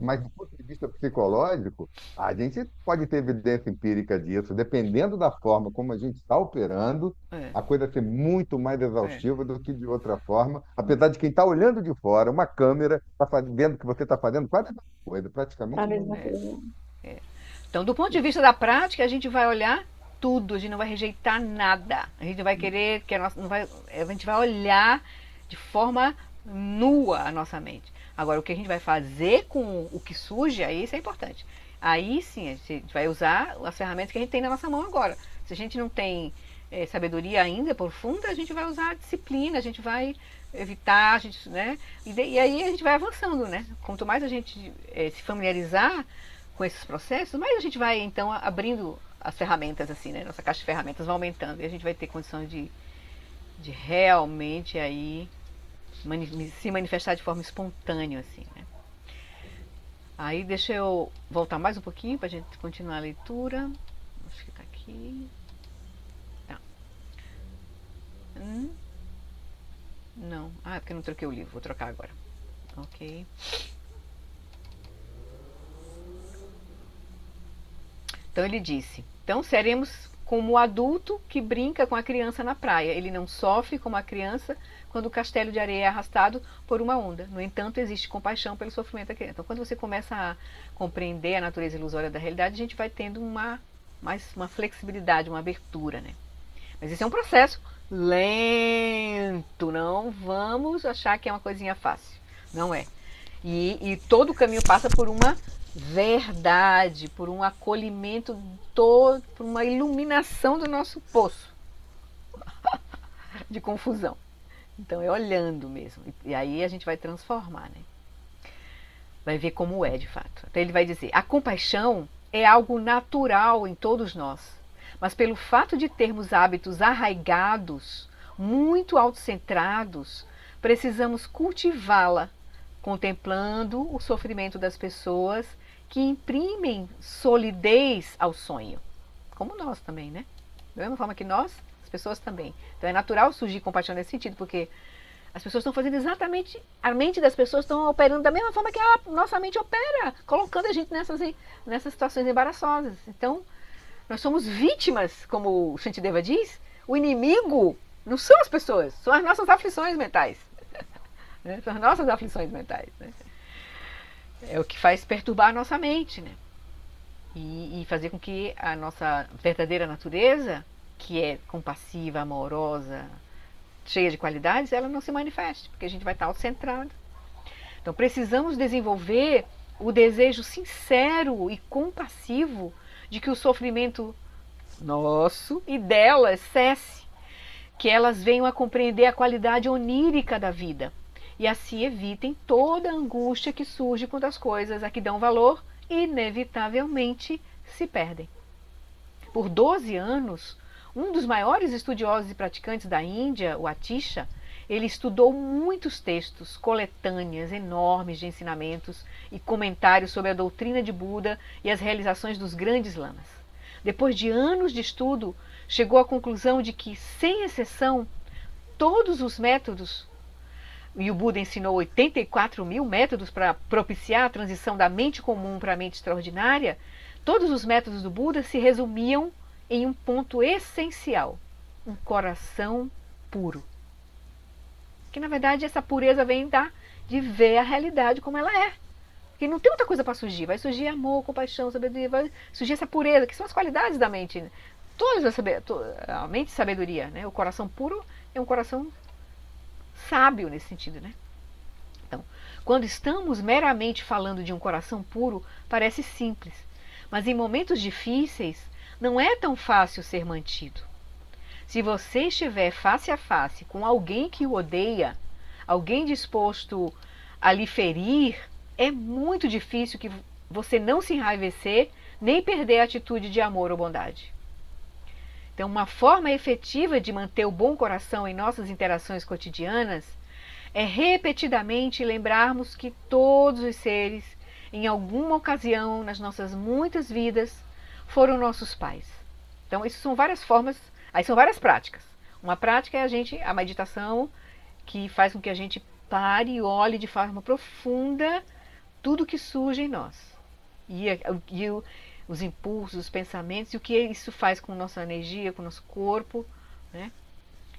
Mas do ponto de vista psicológico, a gente pode ter evidência empírica disso, dependendo da forma como a gente está operando, a coisa ser muito mais exaustiva do que de outra forma, apesar de quem está olhando de fora, uma câmera, está vendo que você está fazendo quase a mesma coisa, praticamente. A mesma coisa. Então, do ponto de vista da prática, a gente vai olhar tudo, a gente não vai rejeitar nada. A gente vai querer, a gente vai olhar de forma nua a nossa mente. Agora, o que a gente vai fazer com o que surge, aí isso é importante. Aí sim, a gente vai usar as ferramentas que a gente tem na nossa mão agora. Se a gente não tem sabedoria ainda profunda, a gente vai usar a disciplina, a gente vai evitar, né? E aí a gente vai avançando, né? Quanto mais a gente se familiarizar com esses processos, mais a gente vai então abrindo as ferramentas, assim, né? Nossa caixa de ferramentas vai aumentando e a gente vai ter condição de realmente aí se manifestar de forma espontânea, assim, né? Aí deixa eu voltar mais um pouquinho para a gente continuar a leitura. Acho que está aqui. Tá. Não. É porque eu não troquei o livro. Vou trocar agora. Ok. Então ele disse: então seremos como o adulto que brinca com a criança na praia. Ele não sofre como a criança quando o castelo de areia é arrastado por uma onda. No entanto, existe compaixão pelo sofrimento da criança. Então, quando você começa a compreender a natureza ilusória da realidade, a gente vai tendo uma flexibilidade, uma abertura, né? Mas esse é um processo lento. Não vamos achar que é uma coisinha fácil. Não é. E todo o caminho passa por uma verdade, por um acolhimento, por uma iluminação do nosso poço de confusão. Então é olhando mesmo. E aí a gente vai transformar, né? Vai ver como é de fato. Então ele vai dizer: a compaixão é algo natural em todos nós, mas pelo fato de termos hábitos arraigados, muito autocentrados, precisamos cultivá-la, contemplando o sofrimento das pessoas que imprimem solidez ao sonho. Como nós também, né? Da mesma forma que nós, as pessoas também. Então é natural surgir compaixão nesse sentido, porque as pessoas estão fazendo exatamente, a mente das pessoas estão operando da mesma forma que a nossa mente opera, colocando a gente nessas situações embaraçosas. Então, nós somos vítimas, como o Shantideva diz. O inimigo Não são as pessoas, são as nossas aflições mentais. Né? São as nossas aflições mentais. Né? É o que faz perturbar a nossa mente, né? E fazer com que a nossa verdadeira natureza, que é compassiva, amorosa, cheia de qualidades, ela não se manifeste, porque a gente vai estar autocentrado. Então precisamos desenvolver o desejo sincero e compassivo de que o sofrimento nosso e delas cesse, que elas venham a compreender a qualidade onírica da vida e assim evitem toda a angústia que surge quando as coisas a que dão valor inevitavelmente se perdem. Por 12 anos, um dos maiores estudiosos e praticantes da Índia, o Atisha, ele estudou muitos textos, coletâneas enormes de ensinamentos e comentários sobre a doutrina de Buda e as realizações dos grandes lamas. Depois de anos de estudo, chegou à conclusão de que, sem exceção, todos os métodos, e o Buda ensinou 84 mil métodos para propiciar a transição da mente comum para a mente extraordinária, todos os métodos do Buda se resumiam em um ponto essencial: um coração puro. Que na verdade essa pureza vem de ver a realidade como ela é. Porque não tem outra coisa para surgir. Vai surgir amor, compaixão, sabedoria, vai surgir essa pureza, que são as qualidades da mente. Né? A mente e sabedoria. Né? O coração puro é um coração sábio nesse sentido. Né? Então, quando estamos meramente falando de um coração puro, parece simples. Mas em momentos difíceis, não é tão fácil ser mantido. Se você estiver face a face com alguém que o odeia, alguém disposto a lhe ferir, é muito difícil que você não se enraivecer nem perder a atitude de amor ou bondade. Então, uma forma efetiva de manter o bom coração em nossas interações cotidianas é repetidamente lembrarmos que todos os seres, em alguma ocasião nas nossas muitas vidas, foram nossos pais. Então, isso são várias formas. Aí são várias práticas. Uma prática é a meditação, que faz com que a gente pare e olhe de forma profunda tudo que surge em nós. Os impulsos, os pensamentos, e o que isso faz com nossa energia, com o nosso corpo. Né?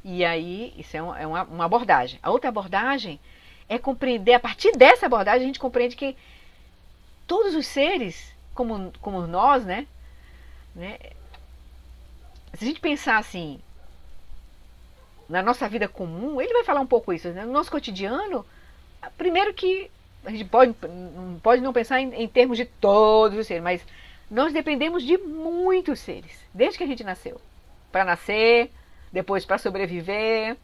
E aí, isso é uma abordagem. A outra abordagem é compreender, a partir dessa abordagem, a gente compreende que todos os seres, como nós, né? Se a gente pensar assim, na nossa vida comum, ele vai falar um pouco isso, né? No nosso cotidiano, primeiro que a gente pode não pensar em termos de todos os seres, mas nós dependemos de muitos seres, desde que a gente nasceu. Para nascer, depois para sobreviver,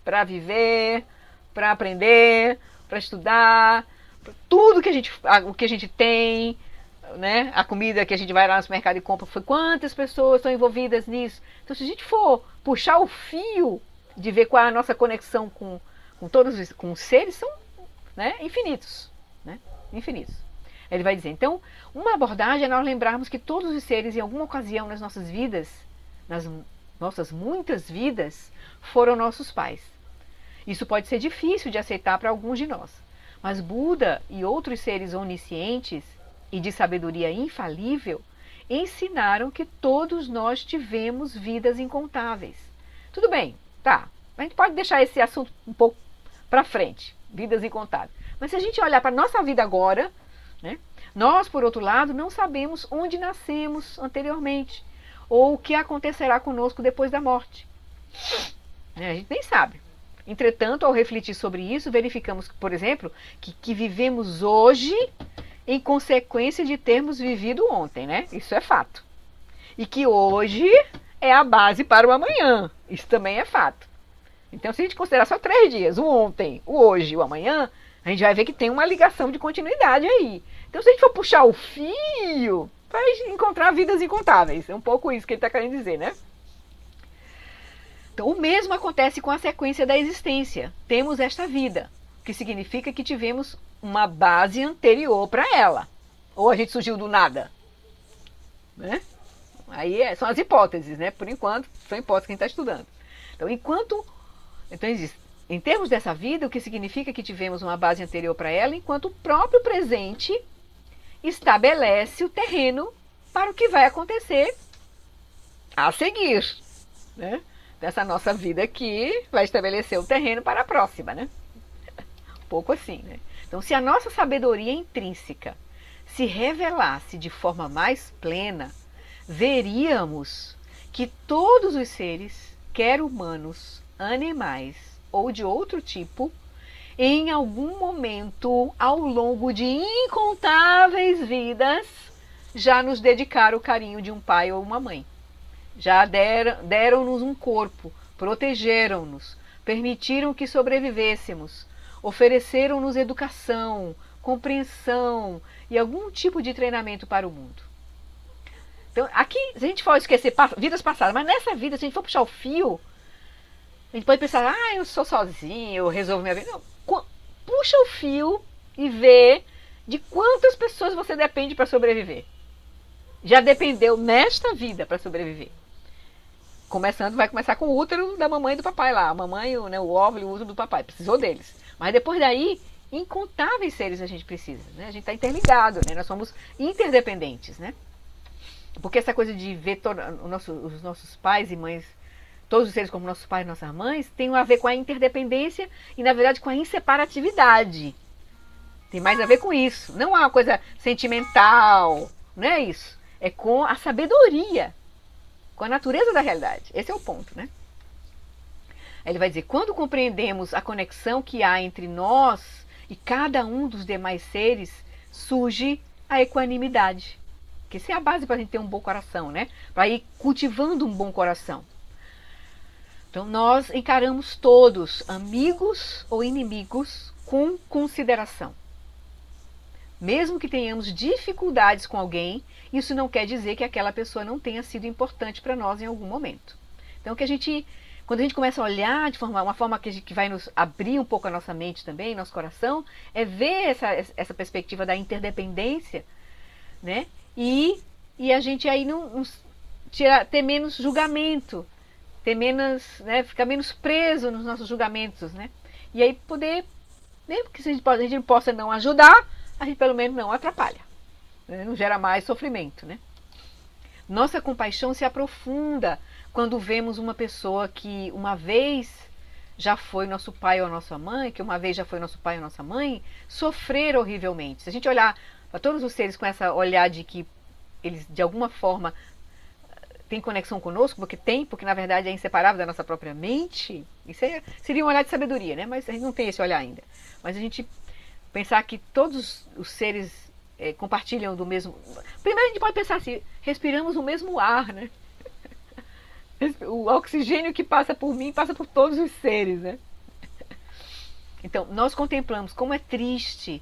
para viver, para aprender, para estudar, tudo o que a gente tem, né? A comida que a gente vai lá no supermercado e compra, foi quantas pessoas estão envolvidas nisso. Então, se a gente for puxar o fio de ver qual é a nossa conexão com todos com os seres, são, né, infinitos. Né? Infinitos. Ele vai dizer, então, uma abordagem é nós lembrarmos que todos os seres, em alguma ocasião nas nossas vidas, nas nossas muitas vidas, foram nossos pais. Isso pode ser difícil de aceitar para alguns de nós, mas Buda e outros seres oniscientes e de sabedoria infalível ensinaram que todos nós tivemos vidas incontáveis. Tudo bem, tá, a gente pode deixar esse assunto um pouco para frente, vidas incontáveis. Mas se a gente olhar para a nossa vida agora, né, nós, por outro lado, não sabemos onde nascemos anteriormente, ou o que acontecerá conosco depois da morte. A gente nem sabe. Entretanto, ao refletir sobre isso, verificamos, por exemplo, que vivemos hoje em consequência de termos vivido ontem, né? Isso é fato. E que hoje é a base para o amanhã. Isso também é fato. Então, se a gente considerar só 3 dias, o ontem, o hoje e o amanhã, a gente vai ver que tem uma ligação de continuidade aí. Então, se a gente for puxar o fio, vai encontrar vidas incontáveis. É um pouco isso que ele está querendo dizer, né? Então, o mesmo acontece com a sequência da existência. Temos esta vida, o que significa que tivemos uma base anterior para ela. Ou a gente surgiu do nada. Né? Aí são as hipóteses, né? Por enquanto, são hipóteses que a gente está estudando. Então, em termos dessa vida, o que significa que tivemos uma base anterior para ela, enquanto o próprio presente estabelece o terreno para o que vai acontecer a seguir. Né? dessa nossa vida aqui vai estabelecer o terreno para a próxima, né? Um pouco assim, né? Então, se a nossa sabedoria intrínseca se revelasse de forma mais plena, veríamos que todos os seres, quer humanos, animais ou de outro tipo, em algum momento ao longo de incontáveis vidas, já nos dedicaram o carinho de um pai ou uma mãe. Já deram-nos um corpo, protegeram-nos, permitiram que sobrevivêssemos, ofereceram-nos educação, compreensão e algum tipo de treinamento para o mundo. Então, aqui, se a gente for esquecer vidas passadas, mas nessa vida, se a gente for puxar o fio, a gente pode pensar, eu sou sozinho, eu resolvo minha vida. Não, puxa o fio e vê de quantas pessoas você depende para sobreviver. Já dependeu nesta vida para sobreviver. Vai começar com o útero da mamãe e do papai lá. A mamãe, né, o óvulo e o útero do papai. Precisou deles. Mas depois daí, incontáveis seres a gente precisa. Né? A gente está interligado, né? Nós somos interdependentes. Né? Porque essa coisa de ver os nossos pais e mães, todos os seres como nossos pais e nossas mães, tem a ver com a interdependência e, na verdade, com a inseparatividade. Tem mais a ver com isso. Não é uma coisa sentimental. Não é isso. É com a sabedoria. Com a natureza da realidade. Esse é o ponto, né? Aí ele vai dizer, quando compreendemos a conexão que há entre nós e cada um dos demais seres, surge a equanimidade. Que essa é a base para a gente ter um bom coração, né? Para ir cultivando um bom coração. Então nós encaramos todos, amigos ou inimigos, com consideração. Mesmo que tenhamos dificuldades com alguém, isso não quer dizer que aquela pessoa não tenha sido importante para nós em algum momento. Então, quando a gente começa a olhar de uma forma que vai nos abrir um pouco a nossa mente também, nosso coração, é ver essa perspectiva da interdependência, né? E a gente aí ter menos julgamento, ter menos, né? Ficar menos preso nos nossos julgamentos, né? E aí poder, mesmo que a gente possa não ajudar, a gente pelo menos não atrapalha, né? Não gera mais sofrimento, né? Nossa compaixão se aprofunda quando vemos uma pessoa que uma vez já foi nosso pai ou nossa mãe, sofrer horrivelmente. Se a gente olhar para todos os seres com essa olhar de que eles de alguma forma têm conexão conosco, porque na verdade é inseparável da nossa própria mente, isso seria um olhar de sabedoria, né? Mas a gente não tem esse olhar ainda. Mas a gente pensar que todos os seres compartilham do mesmo... Primeiro a gente pode pensar assim, respiramos o mesmo ar, né? O oxigênio que passa por mim, passa por todos os seres, né? Então, nós contemplamos como é triste,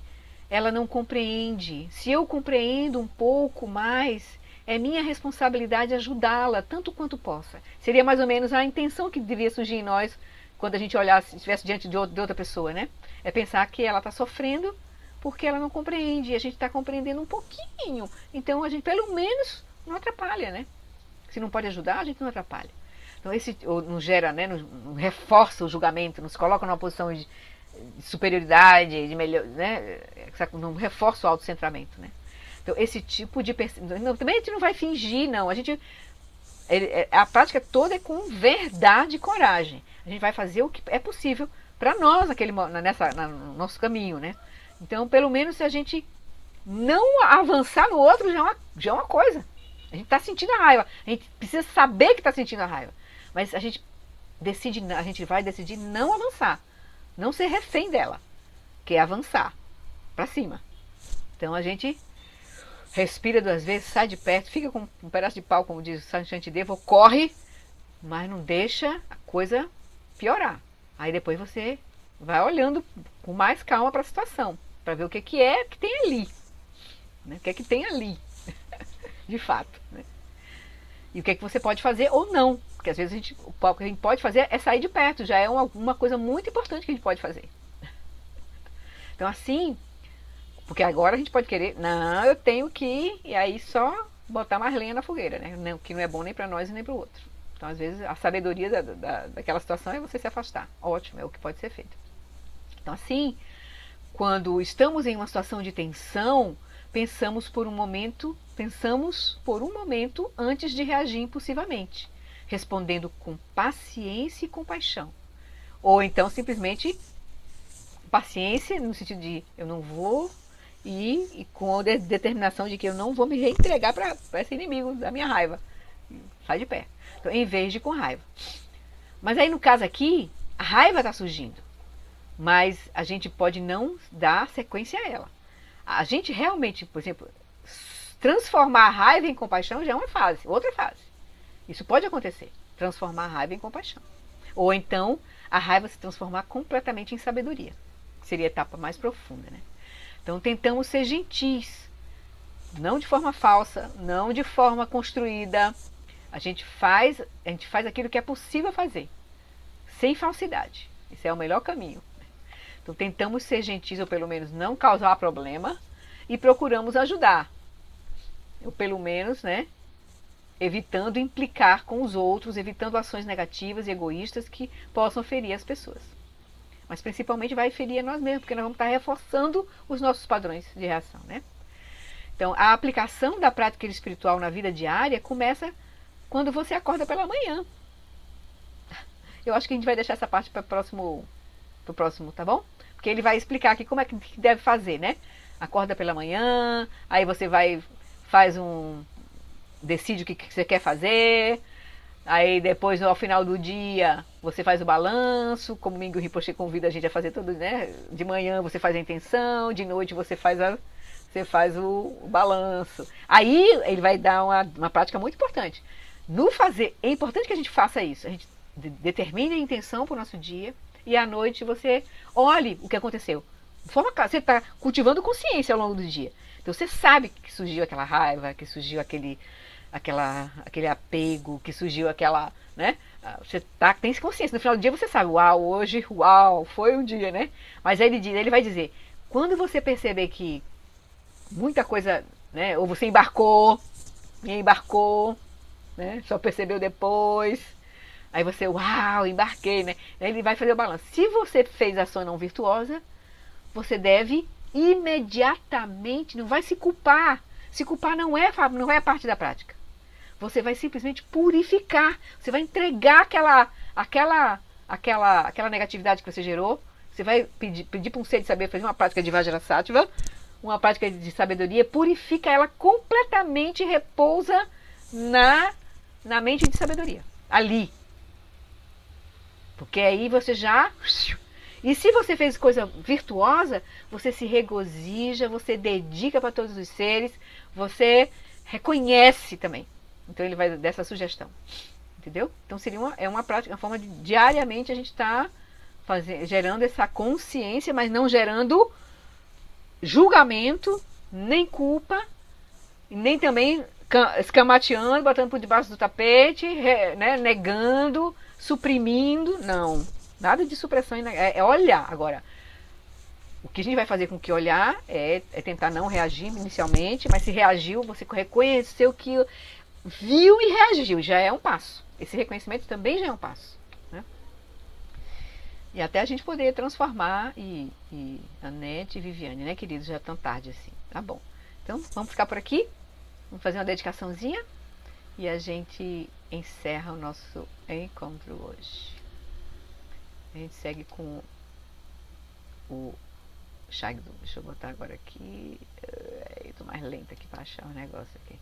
ela não compreende. Se eu compreendo um pouco mais, é minha responsabilidade ajudá-la, tanto quanto possa. Seria mais ou menos a intenção que devia surgir em nós, quando a gente olhasse, estivesse diante de outra pessoa, né? É pensar que ela está sofrendo porque ela não compreende, e a gente está compreendendo um pouquinho. Então, a gente pelo menos não atrapalha, né? Se não pode ajudar, a gente não atrapalha. Então, não gera, né? Não reforça o julgamento, nos coloca numa posição de superioridade, de melhor, né? Não reforça o autocentramento, né? Então, esse tipo de... Também a gente não vai fingir, não. A prática toda é com verdade e coragem. A gente vai fazer o que é possível para nós no nosso caminho, né? Então, pelo menos, se a gente não avançar no outro, já é uma coisa. A gente está sentindo a raiva. A gente precisa saber que está sentindo a raiva. Mas a gente vai decidir não avançar. Não ser refém dela. Que é avançar para cima. Então, a gente respira 2 vezes, sai de perto, fica com um pedaço de pau, como diz San Shantideva, corre, mas não deixa a coisa piorar. Aí depois você vai olhando com mais calma para a situação, para ver o que tem ali. Né? O que tem ali, de fato. Né? E o que você pode fazer ou não. Porque às vezes o que a gente pode fazer é sair de perto, já é uma coisa muito importante que a gente pode fazer. Então assim, porque agora a gente pode querer, não, eu tenho que ir, e aí só botar mais lenha na fogueira, né? Não, que não é bom nem para nós e nem para o outro. Então às vezes a sabedoria daquela situação é você se afastar. Ótimo, é o que pode ser feito. Então assim, quando estamos em uma situação de tensão, pensamos por um momento antes de reagir impulsivamente. respondendo com paciência e compaixão. Ou então simplesmente paciência no sentido de eu não vou e com a determinação de que eu não vou me reentregar para esse inimigo da minha raiva. Sai de pé. Então, em vez de com raiva. Mas aí no caso aqui, a raiva está surgindo. Mas a gente pode não dar sequência a ela. A gente realmente, por exemplo, transformar a raiva em compaixão já é uma fase, outra fase. Isso pode acontecer, transformar a raiva em compaixão. Ou então, a raiva se transformar completamente em sabedoria, que seria a etapa mais profunda, né? Então, tentamos ser gentis, não de forma falsa, não de forma construída. A gente faz aquilo que é possível fazer, sem falsidade. Esse é o melhor caminho. Então, tentamos ser gentis, ou pelo menos não causar problema, e procuramos ajudar. Ou pelo menos, né, evitando implicar com os outros, evitando ações negativas e egoístas que possam ferir as pessoas. Mas principalmente vai ferir a nós mesmos, porque nós vamos estar reforçando os nossos padrões de reação, né? Então, a aplicação da prática espiritual na vida diária começa quando você acorda pela manhã. Eu acho que a gente vai deixar essa parte para o próximo, tá bom? Porque ele vai explicar aqui como é que deve fazer, né? Acorda pela manhã, aí você decide o que você quer fazer, aí depois ao final do dia você faz o balanço, como o Mingyur Rinpoche convida a gente a fazer tudo, né? De manhã você faz a intenção, de noite você faz o balanço. Aí ele vai dar uma prática muito importante. No fazer, é importante que a gente faça isso, a gente determine a intenção para o nosso dia e à noite você olhe o que aconteceu. Você está cultivando consciência ao longo do dia. Então você sabe que surgiu aquela raiva, que surgiu aquele apego, que surgiu aquela, né? Você tem consciência. No final do dia você sabe, hoje, foi um dia, né? Mas aí ele vai dizer, quando você perceber que muita coisa, né? Ou você embarcou, né? Só percebeu depois. Aí você, embarquei, né? Aí ele vai fazer o balanço. Se você fez ação não virtuosa, você deve imediatamente, não vai se culpar. Se culpar não é parte da prática. Você vai simplesmente purificar. Você vai entregar aquela negatividade que você gerou. Você vai pedir para um ser de saber fazer uma prática de Vajrasattva, uma prática de sabedoria, purifica ela completamente e repousa na mente de sabedoria. Ali. Porque aí você já... E se você fez coisa virtuosa, você se regozija, você dedica para todos os seres, você reconhece também. Então ele vai dessa sugestão. Entendeu? Então seria uma prática, uma forma de diariamente a gente estar gerando essa consciência, mas não gerando julgamento, nem culpa, nem também escamateando, botando por debaixo do tapete, né, negando, suprimindo. Não. Nada de supressão. É olhar. Agora, o que a gente vai fazer com que olhar é tentar não reagir inicialmente, mas se reagiu, você reconheceu que viu e reagiu. Já é um passo. Esse reconhecimento também já é um passo. Né? E até a gente poder transformar Anete e Viviane, né, queridos? Já é tão tarde assim. Tá bom. Então, vamos ficar por aqui. Vamos fazer uma dedicaçãozinha. E a gente encerra o nosso encontro hoje. A gente segue com o Shagdu. Deixa eu botar agora aqui. Estou mais lenta aqui para achar o negócio aqui.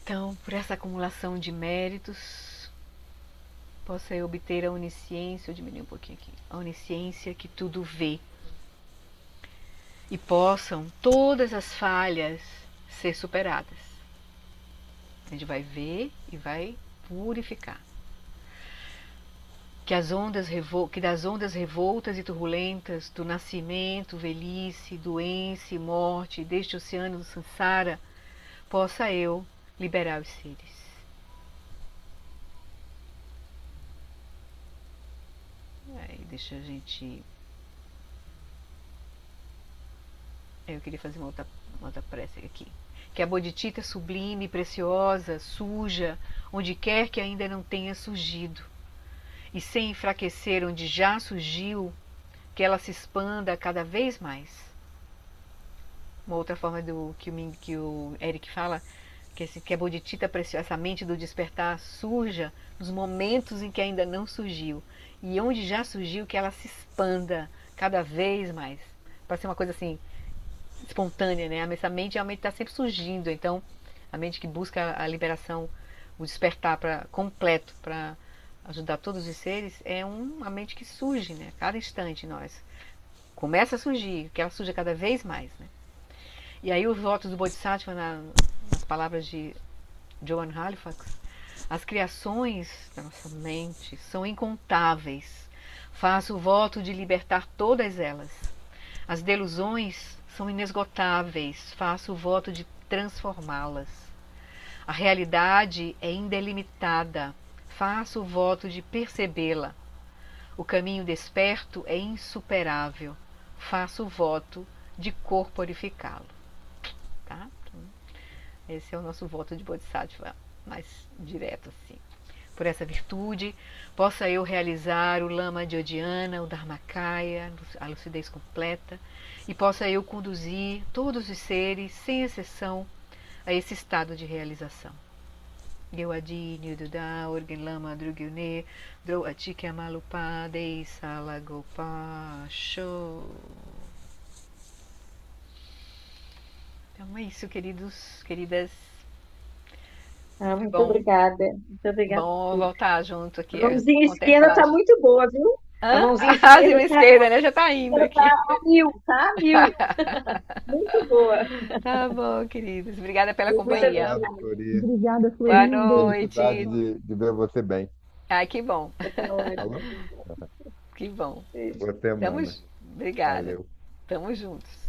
Então, por essa acumulação de méritos, possa eu obter a onisciência, eu diminui um pouquinho aqui, a onisciência que tudo vê. E possam todas as falhas ser superadas. A gente vai ver e vai purificar. Que das ondas revoltas e turbulentas do nascimento, velhice, doença e morte deste oceano do Sansara, possa eu liberar os seres. Aí deixa a gente... Eu queria fazer uma outra prece aqui. Que a bodhicitta sublime, preciosa, suja, onde quer que ainda não tenha surgido, e sem enfraquecer onde já surgiu, que ela se expanda cada vez mais. uma outra forma que o Eric fala, que a bodhicitta preciosa, essa mente do despertar surja nos momentos em que ainda não surgiu. E onde já surgiu, que ela se expanda cada vez mais. Para ser uma coisa assim, espontânea, né? Essa mente realmente está sempre surgindo. Então, a mente que busca a liberação, o despertar completo para ajudar todos os seres, é uma mente que surge, né? Cada instante nós. Começa a surgir, que ela surja cada vez mais, né? E aí os votos do Bodhisattva, nas palavras de Johann Halifax, as criações da nossa mente são incontáveis. Faço o voto de libertar todas elas. As delusões são inesgotáveis. Faço o voto de transformá-las. A realidade é indelimitada. Faço o voto de percebê-la. O caminho desperto é insuperável. Faço o voto de corporificá-lo. Tá? Então, esse é o nosso voto de Bodhisattva, mais direto assim. Por essa virtude, possa eu realizar o Lama Dhyodhyana, o Dharmakaya, a lucidez completa, e possa eu conduzir todos os seres, sem exceção, a esse estado de realização. Gyawadi Nyududa Orgen Lama Drugyune Dro Atike Amalupa Deisa Lagopa Show. Então é isso, queridas. Foi Muito bom, obrigada. Muito obrigada bom por tudo. voltar junto A aqui, mãozinha com esquerda tá templagem. muito boa, viu? A Hã? mãozinha A cima esquerda esquerda, né? Já tá indo tá aqui. a mil, tá a mil. Muito boa. Tá bom, queridos. Obrigada pela Muito companhia. Obrigado, obrigada. Flori. Obrigada, Boa Florinda. Felicidade noite. de ver você bem. Ai, que bom. Tá Falou? ótimo. Que bom. Boa Tamo, semana. obrigada. Valeu. Tamo juntos.